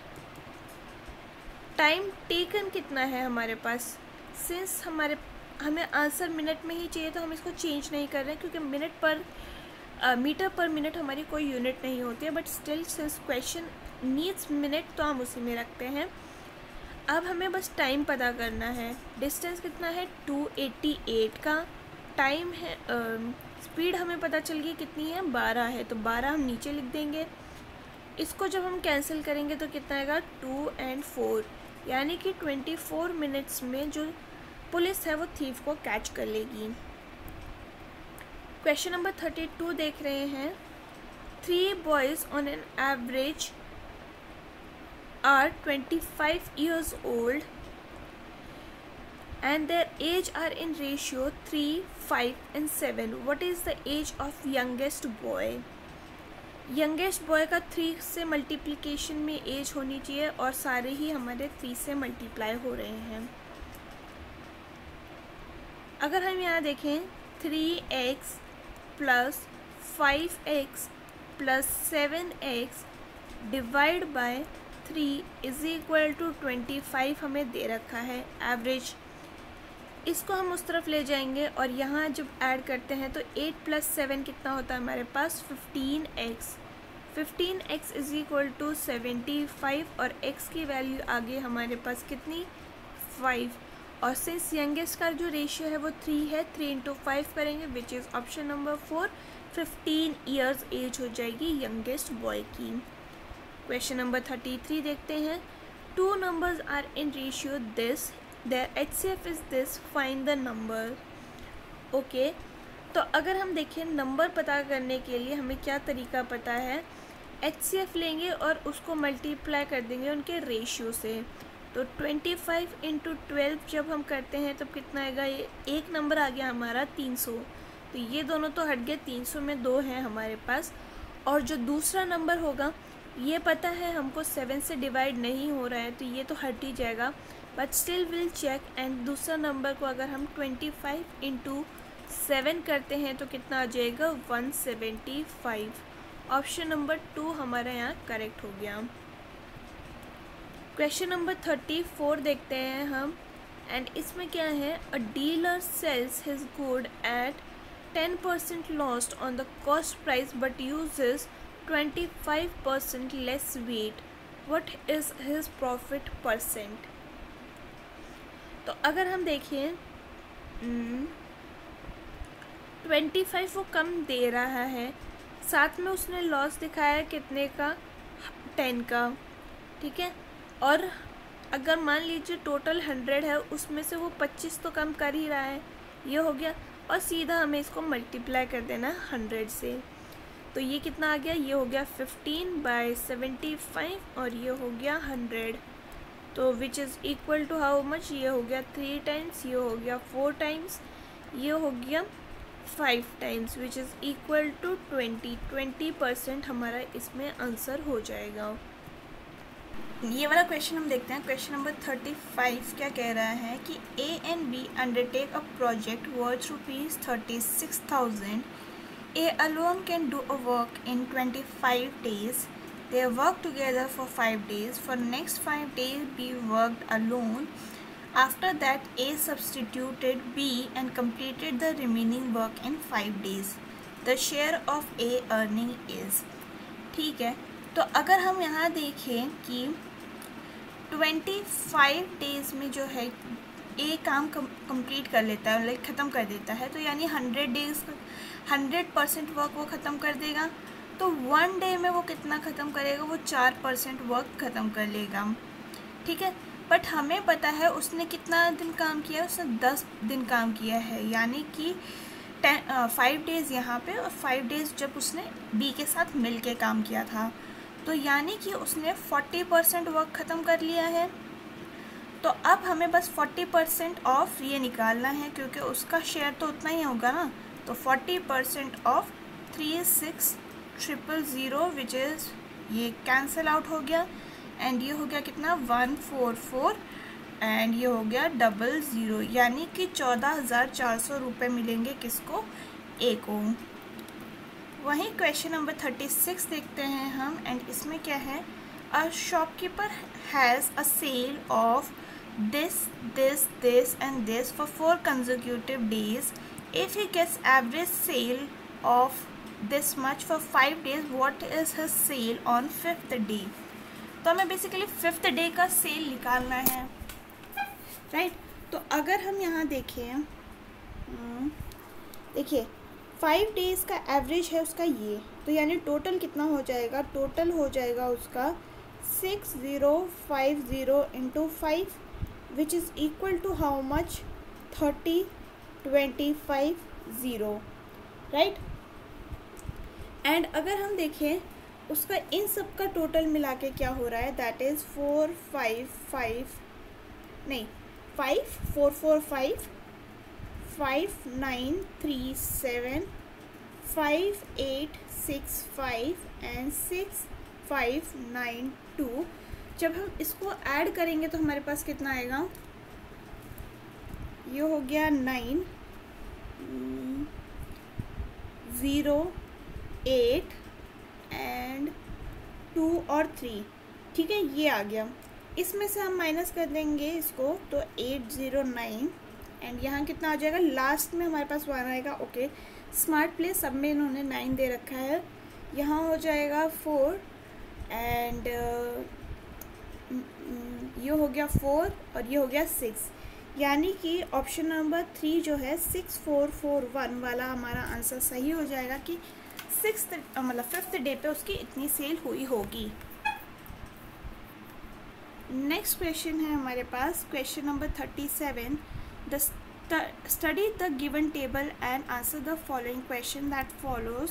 Time taken कितना है हमारे पास. सिंस हमें आंसर मिनट में ही चाहिए तो हम इसको चेंज नहीं कर रहे हैं क्योंकि मीटर पर मिनट हमारी कोई यूनिट नहीं होती है. But still since question needs minute तो हम उसी में रखते हैं. अब हमें बस टाइम पता करना है. डिस्टेंस कितना है 288 का. टाइम है स्पीड हमें पता चल गई कितनी है 12 है. तो 12 हम नीचे लिख देंगे. इसको जब हम कैंसिल करेंगे तो कितना आएगा 2 और 4, यानी कि 24 मिनट्स में जो पुलिस है वो थीफ को कैच कर लेगी. क्वेश्चन नंबर 32 देख रहे हैं. 3 boys on an average are 25 years old and their age are in ratio 3, 5 and 7. What is the age of youngest boy? Youngest boy का 3 से मल्टीप्लिकेशन में एज होनी चाहिए और सारे ही हमारे 3 से मल्टीप्लाई हो रहे हैं। अगर हम यहाँ देखें 3x plus 5x plus 7x divide by 3 is equal to 25 हमें दे रखा है एवरेज। इसको हम उस तरफ ले जाएंगे और यहाँ जब ऐड करते हैं तो 8 प्लस 7 कितना होता है हमारे पास 15x। 15x is equal to 75 और x की वैल्यू आगे हमारे पास कितनी 5। और सिंस यंगेस्ट का जो रेशियो है वो 3 है, 3 इंटू 5 करेंगे which is option number 4। 15 years age हो जाएगी यंगेस्ट बॉय की। क्वेश्चन नंबर 33 देखते हैं। 2 numbers are in ratio this, their HCF is this, find the number। Okay, तो अगर हम देखें नंबर पता करने के लिए हमें क्या तरीका पता है, HCF लेंगे और उसको मल्टीप्लाई कर देंगे उनके रेशियो से। तो 25 इंटू 12 जब हम करते हैं तब कितना आएगा, ये एक नंबर आ गया हमारा 300। तो ये दोनों तो हट गए, 300 में 2 हैं हमारे पास। और जो दूसरा नंबर होगा ये पता है हमको 7 से डिवाइड नहीं हो रहा है तो ये तो हट ही जाएगा, but still will check. And दूसरा नंबर को अगर हम 25 इंटू 7 करते हैं तो कितना आ जाएगा 175। ऑप्शन नंबर 2 हमारा यहाँ करेक्ट हो गया। क्वेश्चन नंबर 34 देखते हैं हम। एंड इसमें क्या है, अ dealer sales his good at 10% lost on the cost price but uses 25% less weight, what is his profit percent. तो अगर हम देखें 25 वो कम दे रहा है, साथ में उसने लॉस दिखाया कितने का 10 का, ठीक है। और अगर मान लीजिए टोटल 100 है उसमें से वो 25 तो कम कर ही रहा है, ये हो गया। और सीधा हमें इसको मल्टीप्लाई कर देना 100 से। तो ये कितना आ गया, ये हो गया 15/75 और ये हो गया 100। तो which is equal to how much, ये हो गया 3 टाइम्स, ये हो गया 4 टाइम्स, ये हो गया 5 times which is equal to 20% हमारा इसमें आंसर हो जाएगा। ये वाला क्वेश्चन हम देखते हैं। क्वेश्चन नंबर 35 क्या कह रहा है कि A and B undertake a project worth ₹36,000. A alone can do a work in 25 days. They work together for 5 days. For next 5 days, B worked alone. After that, A substituted B and completed the remaining work in 5 days. The share of A earning is। ठीक है, तो अगर हम यहाँ देखें कि 25 days में जो है ए काम कंप्लीट कर लेता है, लाइक ख़त्म कर देता है, तो यानी 100 डेज़ 100% वर्क वो ख़त्म कर देगा। तो 1 डे में वो कितना ख़त्म करेगा, वो 4% वर्क ख़त्म कर लेगा, ठीक है। बट हमें पता है उसने कितना दिन काम किया है, उसने 10 दिन काम किया है, यानी कि 5 डेज़ यहाँ पे और 5 डेज़ जब उसने बी के साथ मिल के काम किया था, तो यानी कि उसने 40% वर्क ख़त्म कर लिया है। तो अब हमें बस 40% ऑफ ये निकालना है क्योंकि उसका शेयर तो उतना ही होगा ना। तो 40% ऑफ 36,000 विच इज़ ये कैंसिल आउट हो गया एंड ये हो गया कितना 144 एंड ये हो गया 00, यानी कि 14,400 रुपये मिलेंगे किसको, ए को। वहीं क्वेश्चन नंबर 36 देखते हैं हम। एंड इसमें क्या है, a shopkeeper has a sale of this this this and this for 4 consecutive days. If he gets average sale of this much for 5 days, what is his sale on 5th day? तो हमें basically 5th day का cell निकालना है, right. तो अगर हम यहाँ देखें, देखिए 5 डेज़ का एवरेज है उसका ये, तो यानी टोटल कितना हो जाएगा, टोटल हो जाएगा उसका 6050 into 5 which is equal to how much 30,250, right. And अगर हम देखें उसका इन सब का टोटल मिला के क्या हो रहा है, दैट इज़ 5445 5937 5865 एंड 6592। जब हम इसको ऐड करेंगे तो हमारे पास कितना आएगा, ये हो गया 9 0 8 एंड 2 और 3, ठीक है, ये आ गया। इसमें से हम माइनस कर देंगे इसको, तो 809 एंड यहाँ कितना आ जाएगा, लास्ट में हमारे पास 1 आएगा। ओके, स्मार्ट प्ले सब में इन्होंने 9 दे रखा है। यहाँ हो जाएगा 4 एंड ये हो गया 4 और ये हो गया 6, यानी कि ऑप्शन नंबर 3 जो है 6441 वाला हमारा आंसर सही हो जाएगा कि 5th डे पे उसकी इतनी सेल हुई होगी। नेक्स्ट क्वेश्चन है हमारे पास question number 37। Study the given table and answer the following question that follows.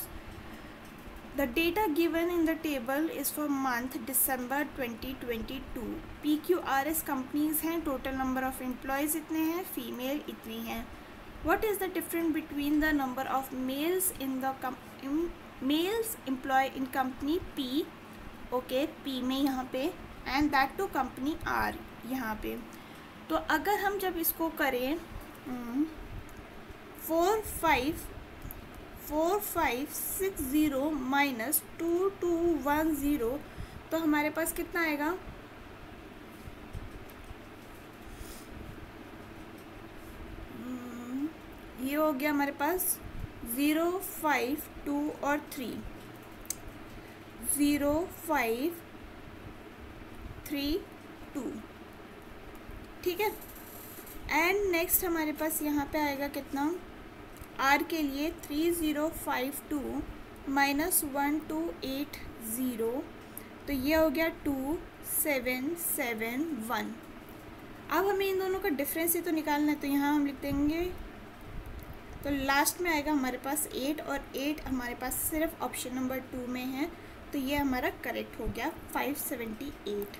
The data given in the table is for month December 2022. PQRS companies हैं, टोटल नंबर ऑफ एम्प्लॉयज़ इतने हैं, female इतनी हैं। What is the difference between the number of males in the males employed in company P, okay, P में यहाँ पे and that to company R यहाँ पे। तो अगर हम जब इसको करें 4560 माइनस 2210, तो हमारे पास कितना आएगा, ये हो गया हमारे पास 0 5 2 और 3, 0 5 3 2, ठीक है। एंड नेक्स्ट हमारे पास यहाँ पे आएगा कितना, आर के लिए 3052 माइनस 1280, तो ये हो गया 2771। अब हमें इन दोनों का डिफरेंस ही तो निकालना है, तो यहाँ हम लिख देंगे, तो लास्ट में आएगा हमारे पास 8 और 8 हमारे पास सिर्फ ऑप्शन नंबर 2 में है, तो ये हमारा करेक्ट हो गया 578।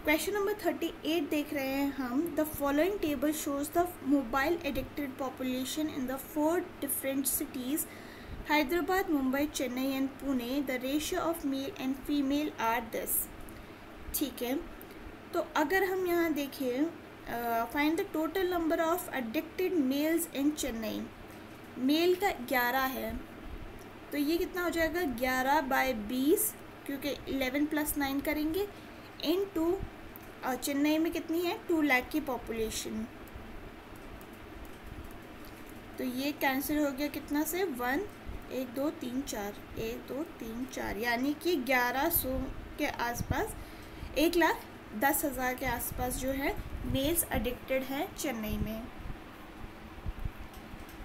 क्वेश्चन नंबर 38 देख रहे हैं हम। The following table shows the mobile addicted population in the 4 different cities Hyderabad, Mumbai, Chennai and Pune. The ratio of male and female are this, ठीक है। तो अगर हम यहाँ देखें, find the total number of addicted males in Chennai. Male का 11 है, तो ये कितना हो जाएगा 11/20, क्योंकि 11 + 9 करेंगे, इनटू चेन्नई में कितनी है 2 लाख की पॉपुलेशन, तो ये कैंसिल हो गया कितना से 1 1 2 3 4 1 2 3 4, यानी कि 1100 के आसपास, 1,10,000 के आसपास जो है मेल्स एडिक्टेड हैं चेन्नई में।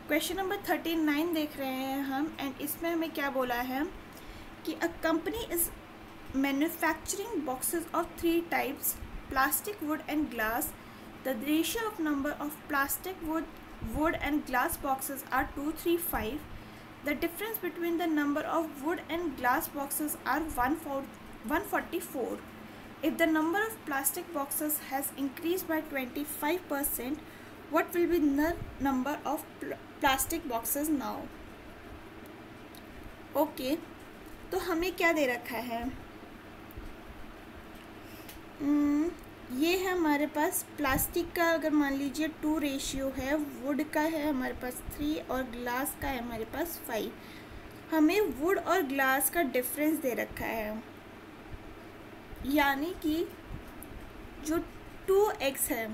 क्वेश्चन नंबर 39 देख रहे हैं हम, एंड इसमें हमें क्या बोला है कि a company is manufacturing boxes of 3 types, plastic, wood and glass. The ratio of number of plastic, wood and glass boxes are 235. The difference between the number of wood and glass boxes are 144. If the number of plastic boxes has increased by 25%, what will be the number of plastic boxes now? Okay, तो हमें क्या दे रखा है, ये है हमारे पास plastic का, अगर मान लीजिए 2 रेशियो है, वुड का है हमारे पास 3 और ग्लास का है हमारे पास 5। हमें वुड और ग्लास का डिफरेंस दे रखा है, यानी कि जो 2x है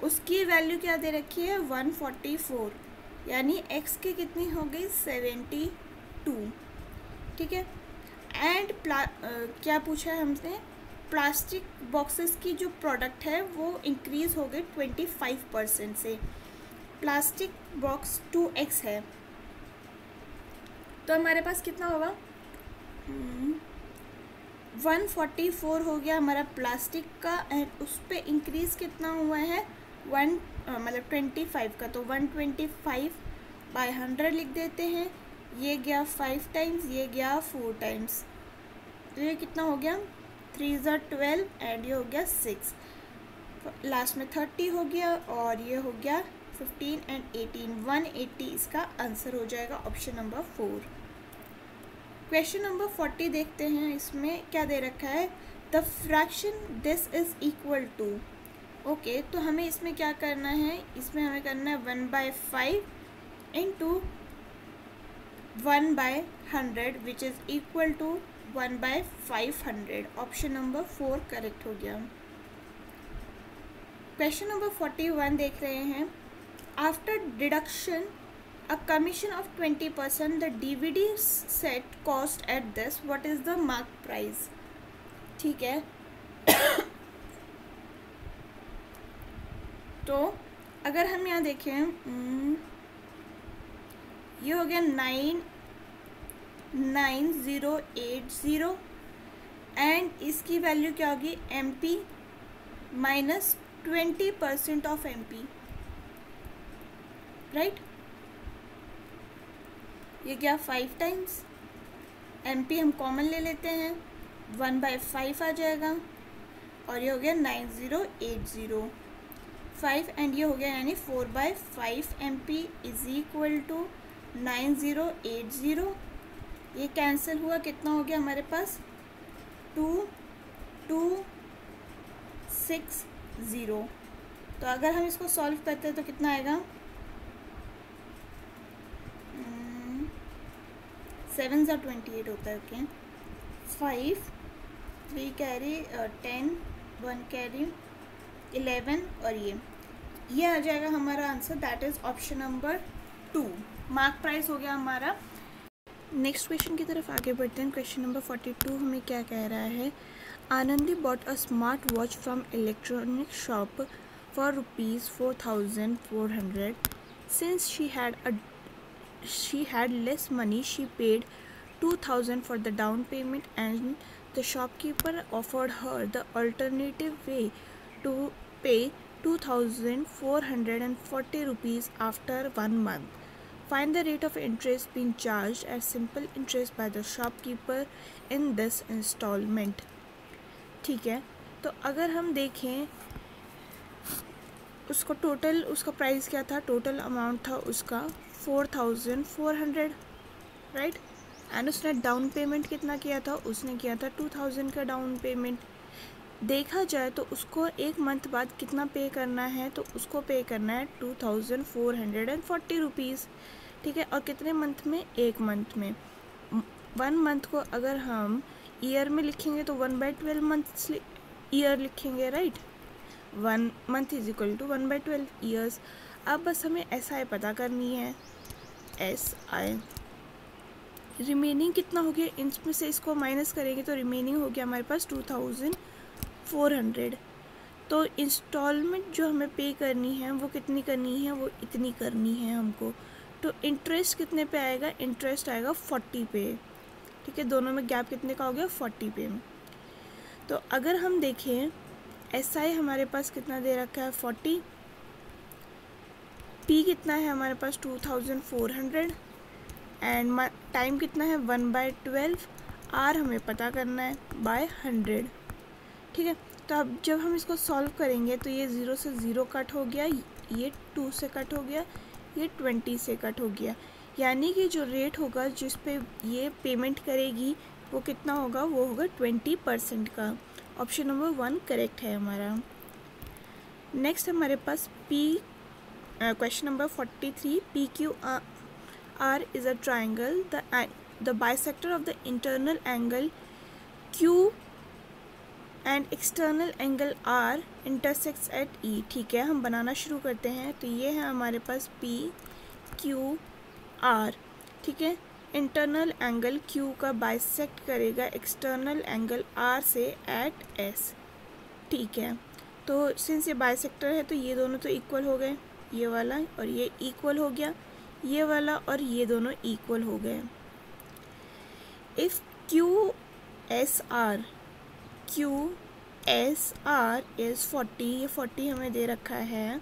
उसकी वैल्यू क्या दे रखी है 144, यानी x की कितनी हो गई 72, ठीक है। एंड क्या पूछा है हमसे, प्लास्टिक बॉक्सेस की जो प्रोडक्ट है वो इंक्रीज़ हो गई 25% से। प्लास्टिक बॉक्स 2x है, तो हमारे पास कितना होगा 144 हो गया हमारा प्लास्टिक का, एंड उस पर इंक्रीज़ कितना हुआ है 25 का, तो 125/100 लिख देते हैं। ये गया 5 टाइम्स, ये गया 4 टाइम्स, तो ये कितना हो गया 3 × 12 एंड ये हो गया 6, लास्ट में 30 हो गया और ये हो गया 15 एंड 18, 180 इसका आंसर हो जाएगा ऑप्शन नंबर 4। क्वेश्चन नंबर 40 देखते हैं, इसमें क्या दे रखा है, the fraction this is equal to. Okay, तो हमें इसमें क्या करना है, इसमें हमें करना है 1/5 into 1/100 which is equal to 1/500। Option number 4 correct हो गया। क्वेश्चन नंबर 41 देख रहे हैं, after deduction a commission of 20%, the DVD set cost at this, what is the mark price। ठीक है, तो अगर हम यहाँ देखें, ये हो गया 99080 एंड इसकी वैल्यू क्या होगी, MP minus 20% of MP, right. ये क्या 5 टाइम्स MP हम कॉमन ले लेते हैं, 1/5 आ जाएगा और ये हो गया 9080 5 एंड ये हो गया यानी 4/5 MP इज इक्वल टू 9080। ये कैंसिल हुआ, कितना हो गया हमारे पास 2260। तो अगर हम इसको सॉल्व करते हैं तो कितना आएगा, 7 × 28 होता है। ओके, 5 3 कैरी 10 1 कैरी 11 और ये आ जाएगा हमारा answer, that is option number 2। Mark price हो गया हमारा। नेक्स्ट क्वेश्चन की तरफ आगे बढ़ते हैं। क्वेश्चन नंबर 42 हमें क्या कह रहा है, Anandi bought a smart watch from electronic shop for ₹4400 since she had less money, she paid 2000 for the down payment and the shopkeeper offered her the alternative way to pay 2440 rupees after 1 month. Find the rate of interest being charged as simple interest by the shopkeeper in this installment। ठीक है, तो अगर हम देखें उसको total, उसका price क्या था, टोटल अमाउंट था उसका 4400, राइट। एंड उसने डाउन पेमेंट कितना किया था, उसने किया था 2000 का डाउन पेमेंट। देखा जाए तो उसको एक मंथ बाद कितना पे करना है, तो उसको पे करना है 2440 रुपीज़। ठीक है, और कितने मंथ में, एक मंथ में। 1 मंथ को अगर हम ईयर में लिखेंगे तो 1/12 मंथ्स ईयर लिखेंगे, right. 1 month is equal to 1/12 years. अब बस हमें SI पता करनी है, SI रिमेनिंग कितना हो गया, इसमें से इसको माइनस करेंगे तो रिमेनिंग हो गया हमारे पास 2400। तो इंस्टॉलमेंट जो हमें पे करनी है वो कितनी करनी है, वो इतनी करनी है हमको। तो इंटरेस्ट कितने पे आएगा, इंटरेस्ट आएगा 40 पे। ठीक है, दोनों में गैप कितने का हो गया, 40 पे। तो अगर हम देखें SI हमारे पास कितना दे रखा है 40, P कितना है हमारे पास 2400 एंड टाइम कितना है 1/12, R हमें पता करना है बाय 100। ठीक है, तो अब जब हम इसको सॉल्व करेंगे तो ये 0 से 0 कट हो गया, ये 2 से कट हो गया, ये 20 से कट हो गया, यानी कि जो रेट होगा जिस पे ये पेमेंट करेगी वो कितना होगा, वो होगा 20% का। ऑप्शन नंबर 1 करेक्ट है हमारा। नेक्स्ट हमारे पास question number 43, PQR is a triangle, the bisector of the internal angle Q and external angle R intersects at E। ठीक है, हम बनाना शुरू करते हैं। तो ये है हमारे पास PQR। ठीक है, इंटरनल एंगल Q का बाइसेक्ट करेगा एक्सटर्नल एंगल R से एट S। ठीक है, तो सिंस ये बाइसेक्टर है तो ये दोनों तो इक्वल हो गए, ये वाला और ये इक्वल हो गया, ये वाला और ये दोनों इक्वल हो गए। इफ़ QSR इज़ 40, ये 40 हमें दे रखा है,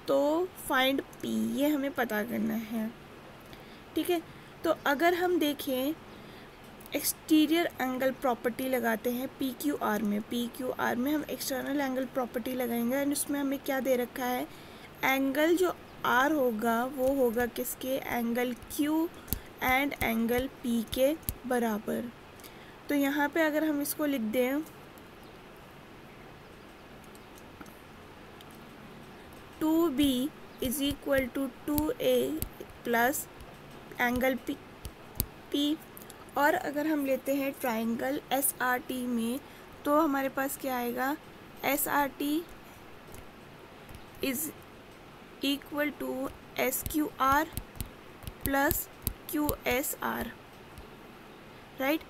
तो फाइंड P, ये हमें पता करना है। ठीक है, तो अगर हम देखें एक्सटीरियर एंगल प्रॉपर्टी लगाते हैं PQR में हम एक्सटर्नल एंगल प्रॉपर्टी लगाएंगे एंड उसमें हमें क्या दे रखा है, एंगल जो आर होगा वो होगा किसके, angle Q and angle P के बराबर। तो यहाँ पे अगर हम इसको लिख दें 2B is equal to 2A plus angle P, और अगर हम लेते हैं ट्राइंगल SRT में तो हमारे पास क्या आएगा, SRT is equal to SQR plus QSR, right.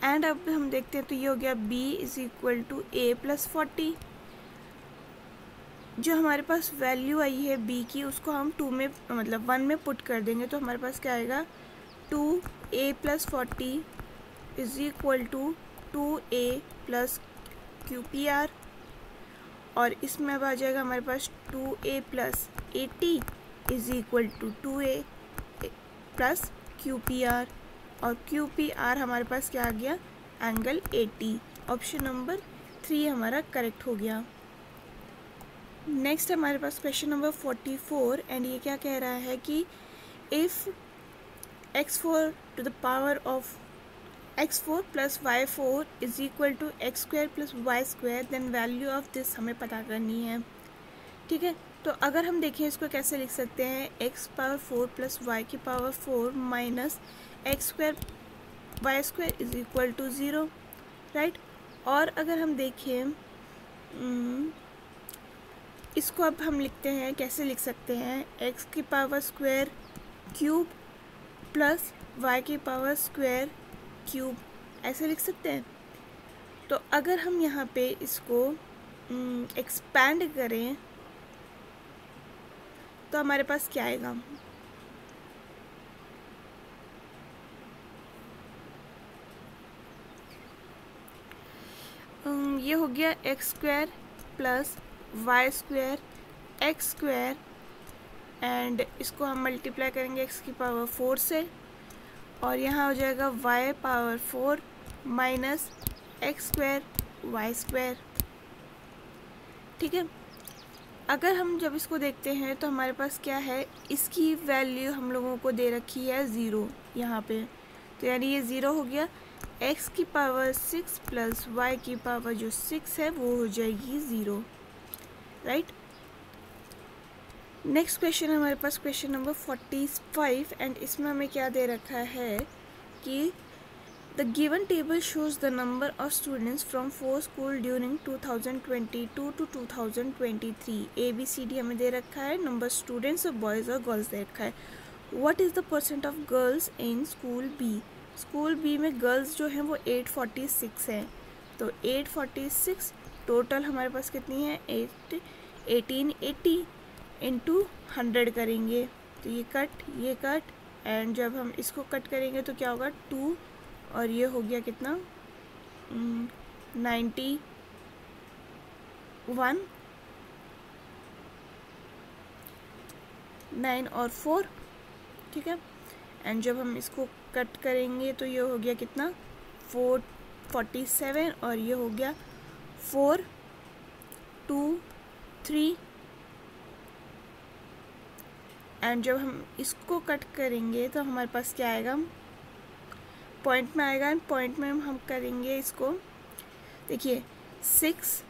And अब हम देखते हैं तो ये हो गया B is equal to A plus 40। जो हमारे पास वैल्यू आई है B की उसको हम 2 में मतलब 1 में पुट कर देंगे तो हमारे पास क्या आएगा, 2A plus 40 is equal to 2A plus QPR, और इसमें अब आ जाएगा हमारे पास 2A plus 80 is equal to 2A plus QPR, और QPR हमारे पास क्या आ गया, एंगल 80। ऑप्शन नंबर 3 हमारा करेक्ट हो गया। नेक्स्ट हमारे पास क्वेश्चन नंबर 44 एंड ये क्या कह रहा है कि if x4 to the power of x4 plus y4 is equal to X square plus Y square then value of this हमें पता करनी है, ठीक है। तो अगर हम देखें इसको कैसे लिख सकते हैं, x पावर 4 प्लस वाई की power 4 minus X square Y square is equal to 0, right. और अगर हम देखें इसको अब हम लिखते हैं, कैसे लिख सकते हैं, x की power square cube plus y की पावर स्क्वायर क्यूब, ऐसे लिख सकते हैं। तो अगर हम यहाँ पे इसको एक्सपैंड करें तो हमारे पास क्या आएगा, ये हो गया X square plus Y square X square, and इसको हम मल्टीप्लाई करेंगे x की पावर 4 से, और यहाँ हो जाएगा y power 4 minus X square Y square, ठीक है। अगर हम जब इसको देखते हैं तो हमारे पास क्या है, इसकी वैल्यू हम लोगों को दे रखी है 0 यहाँ पे, तो यानी ये 0 हो गया। x की पावर 6 प्लस y की पावर जो 6 है वो हो जाएगी 0, राइट। नेक्स्ट क्वेश्चन हमारे पास क्वेश्चन नंबर 45 एंड इसमें हमें क्या दे रखा है कि the given table shows the number of students from 4 school during 2022 to 2023। ABCD हमें दे रखा है, नंबर स्टूडेंट्स और बॉयज़ और गर्ल्स दे रखा है। What is the percent of girls in school B, school B में गर्ल्स जो हैं वो 846 हैं, तो 846 टोटल हमारे पास कितनी है, 1880 इंटू 100 करेंगे तो ये कट एंड जब हम इसको कट करेंगे तो क्या होगा 2, और ये हो गया कितना 91 9 और 4, ठीक है। एंड जब हम इसको कट करेंगे तो ये हो गया कितना 447, और ये हो गया 4 2 3, एंड जब हम इसको कट करेंगे तो हमारे पास क्या आएगा, पॉइंट में आएगा, एंड पॉइंट में हम करेंगे इसको, देखिए 6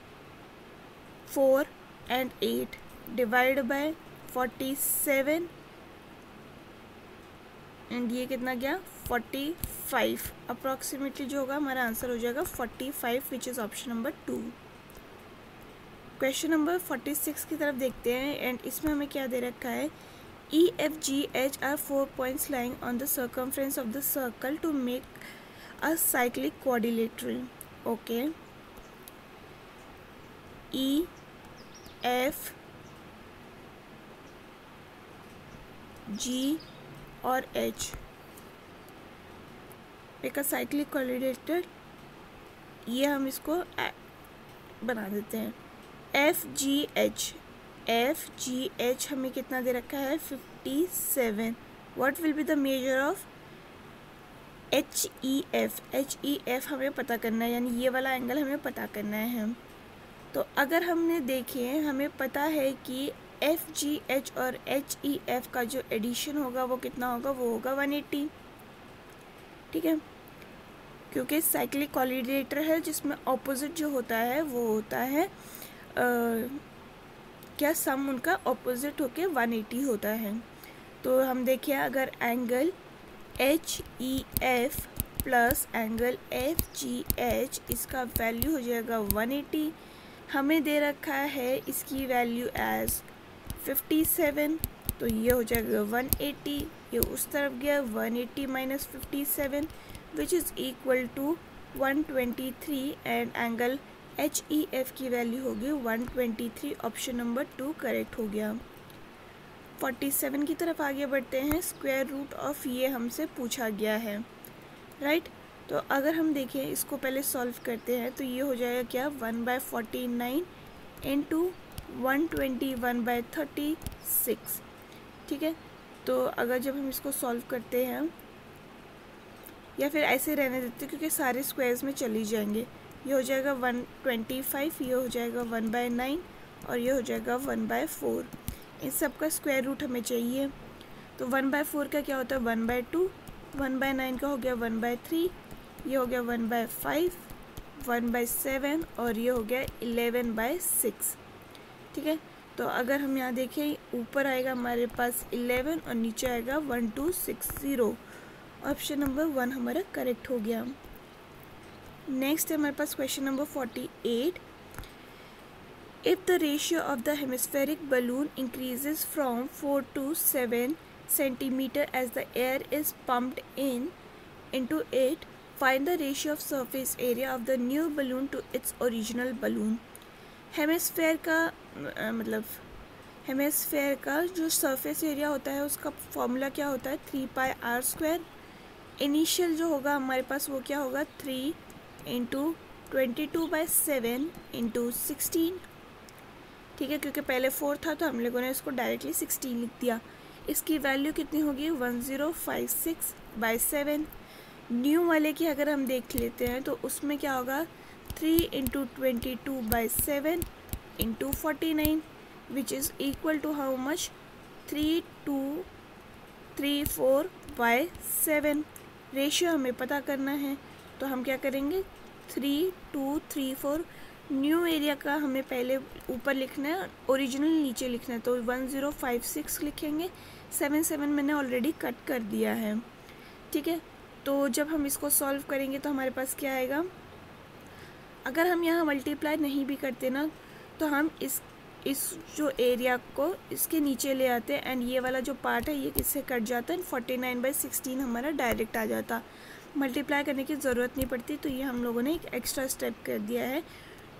4 एंड 8 डिवाइड बाय 47, एंड ये कितना गया 45, अप्रॉक्सीमेटली जो होगा हमारा आंसर हो जाएगा 45 विच is option number 2। Question number 46 की तरफ देखते हैं एंड इसमें हमें क्या दे रखा है, EFGH are 4 points lying on the circumference of the circle to make a cyclic quadrilateral. Okay. E, F, G और H एक साइक्लिक क्वाड्रिलेटरल, ये हम इसको बना देते हैं FGH हमें कितना दे रखा है 57। What will be the measure of HEF हमें पता करना है, यानी ये वाला एंगल हमें पता करना है। तो अगर हमने देखें हमें पता है कि FGH और HEF का जो एडिशन होगा वो कितना होगा, वो होगा 180, ठीक है, क्योंकि साइक्लिक कोऑर्डिनेटर है जिसमें ऑपोजिट जो होता है वो होता है क्या सम उनका ऑपोजिट होके 180 होता है। तो हम देखिए अगर angle HEF plus angle FGH इसका वैल्यू हो जाएगा 180, हमें दे रखा है इसकी वैल्यू एज 57, तो ये हो जाएगा 180, ये उस तरफ गया 180 minus 57 which is equal to 123 and angle HEF की वैल्यू होगी 123, ऑप्शन नंबर 2 करेक्ट हो गया। 47 की तरफ आगे बढ़ते हैं। स्क्वायर रूट ऑफ ये हमसे पूछा गया है, राइट। तो अगर हम देखें इसको पहले सॉल्व करते हैं तो ये हो जाएगा क्या 1/49 इंटू 121/36, ठीक है। तो अगर जब हम इसको सॉल्व करते हैं या फिर ऐसे रहने देते हैं क्योंकि सारे स्क्वायर्स में चली जाएंगे, ये हो जाएगा 125, ये हो जाएगा 1/9 और ये हो जाएगा 1/4। इन सब का स्क्वायर रूट हमें चाहिए। तो 1/4 का क्या होता है 1/2, 1/9 का हो गया 1/3, ये हो गया 1/5, 1/7 और ये हो गया 11/6, ठीक है। तो अगर हम यहाँ देखें ऊपर आएगा हमारे पास 11 और नीचे आएगा 1260, ऑप्शन नंबर 1 हमारा करेक्ट हो गया। नेक्स्ट है हमारे पास question number 48। If the ratio of the hemispheric balloon increases from 4 to 7 centimeter as the air is pumped into it, find the ratio of surface area of the new balloon to its original balloon. Hemisphere का मतलब hemisphere का जो surface area होता है उसका formula क्या होता है 3πr²। इनिशियल जो होगा हमारे पास वो क्या होगा 3 × 22/7 × 16, ठीक है, क्योंकि पहले 4 था तो हम लोगों ने इसको डायरेक्टली 16 लिख दिया। इसकी वैल्यू कितनी होगी 1056/7। न्यू वाले की अगर हम देख लेते हैं तो उसमें क्या होगा 3 × 22/7 × 49 which is equal to how much 3234/7। Ratio हमें पता करना है तो हम क्या करेंगे 3234। न्यू एरिया का हमें पहले ऊपर लिखना है, ओरिजिनल नीचे लिखना है, तो 1056 लिखेंगे। 77 मैंने ऑलरेडी कट कर दिया है, ठीक है। तो जब हम इसको सॉल्व करेंगे तो हमारे पास क्या आएगा, अगर हम यहाँ मल्टीप्लाई नहीं भी करते ना तो हम इस जो एरिया को इसके नीचे ले आते हैं एंड ये वाला जो पार्ट है ये किससे कट जाता है 49/16 हमारा डायरेक्ट आ जाता। मल्टीप्लाई करने की ज़रूरत नहीं पड़ती, तो ये हम लोगों ने एक एक्स्ट्रा स्टेप कर दिया है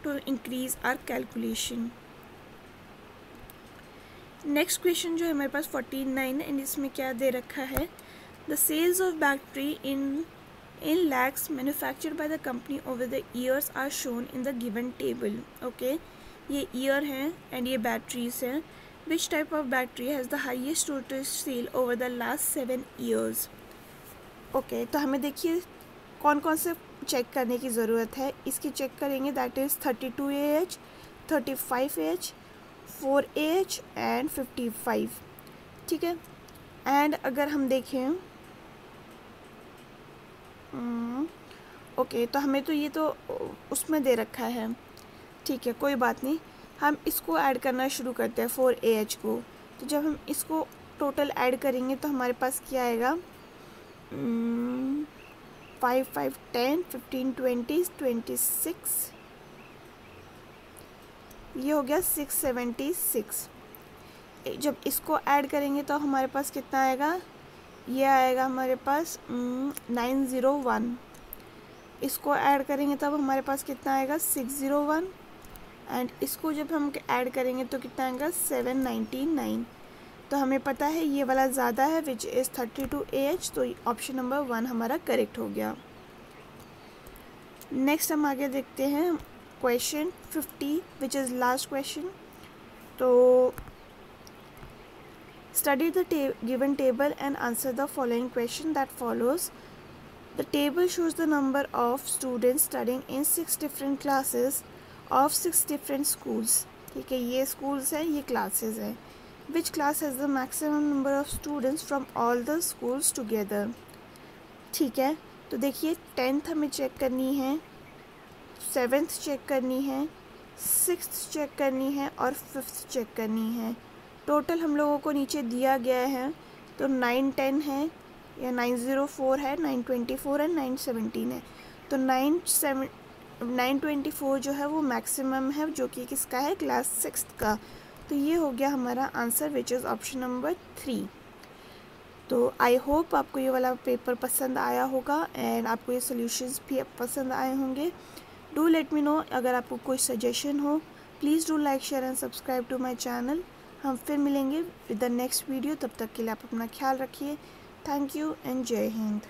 to increase our calculation. Next question जो है हमारे पास 49 एंड इसमें क्या दे रखा है the sales of battery in lakhs manufactured by the company over the years are shown in the given table. Okay, ये ईयर हैं एंड ये बैटरीज हैं। Which type of battery has the highest total sale over the last 7 years? Okay, तो हमें देखिए कौन कौन से चेक करने की ज़रूरत है। इसकी चेक करेंगे that is 32Ah, 35Ah, 4Ah and 55, ठीक है। एंड अगर हम देखें ओके, तो हमें तो ये तो उसमें दे रखा है, ठीक है, कोई बात नहीं। हम इसको ऐड करना शुरू करते हैं 4AH को। तो जब हम इसको टोटल ऐड करेंगे तो हमारे पास क्या आएगा 5, 5, 10, 15, 20, 26, ये हो गया 676। जब इसको ऐड करेंगे तो हमारे पास कितना आएगा, ये आएगा हमारे पास 901। इसको ऐड करेंगे तब हमारे पास कितना आएगा 601 एंड इसको जब हम ऐड करेंगे तो कितना आएगा 799। तो हमें पता है ये वाला ज़्यादा है विच इज़ 32AH, तो ऑप्शन नंबर 1 हमारा करेक्ट हो गया। नेक्स्ट हम आगे देखते हैं question 50 which is last question. तो study the given table and answer the following question that follows. The table shows the number of students studying in 6 different classes of 6 different schools. ठीक है, ये schools हैं, ये classes हैं। Which class has the maximum number of students from all the schools together. ठीक है, तो देखिए 10th हमें चेक करनी है, 7th चेक करनी है, 6th चेक करनी है और 5th चेक करनी है। टोटल हम लोगों को नीचे दिया गया है, तो 910 है या 904 है, 924 है, 917 है। तो 924 जो है वो मैक्सिमम है, जो कि किसका है, क्लास 6th का। तो ये हो गया हमारा answer which is option number 3। तो आई होप आपको ये वाला पेपर पसंद आया होगा एंड आपको ये सोल्यूशंस भी पसंद आए होंगे। डू लेट मी नो अगर आपको कोई सजेशन हो। Please do like, share and subscribe to my channel. हम फिर मिलेंगे विद द नेक्स्ट वीडियो, तब तक के लिए आप अपना ख्याल रखिए। थैंक यू एंड जय हिंद।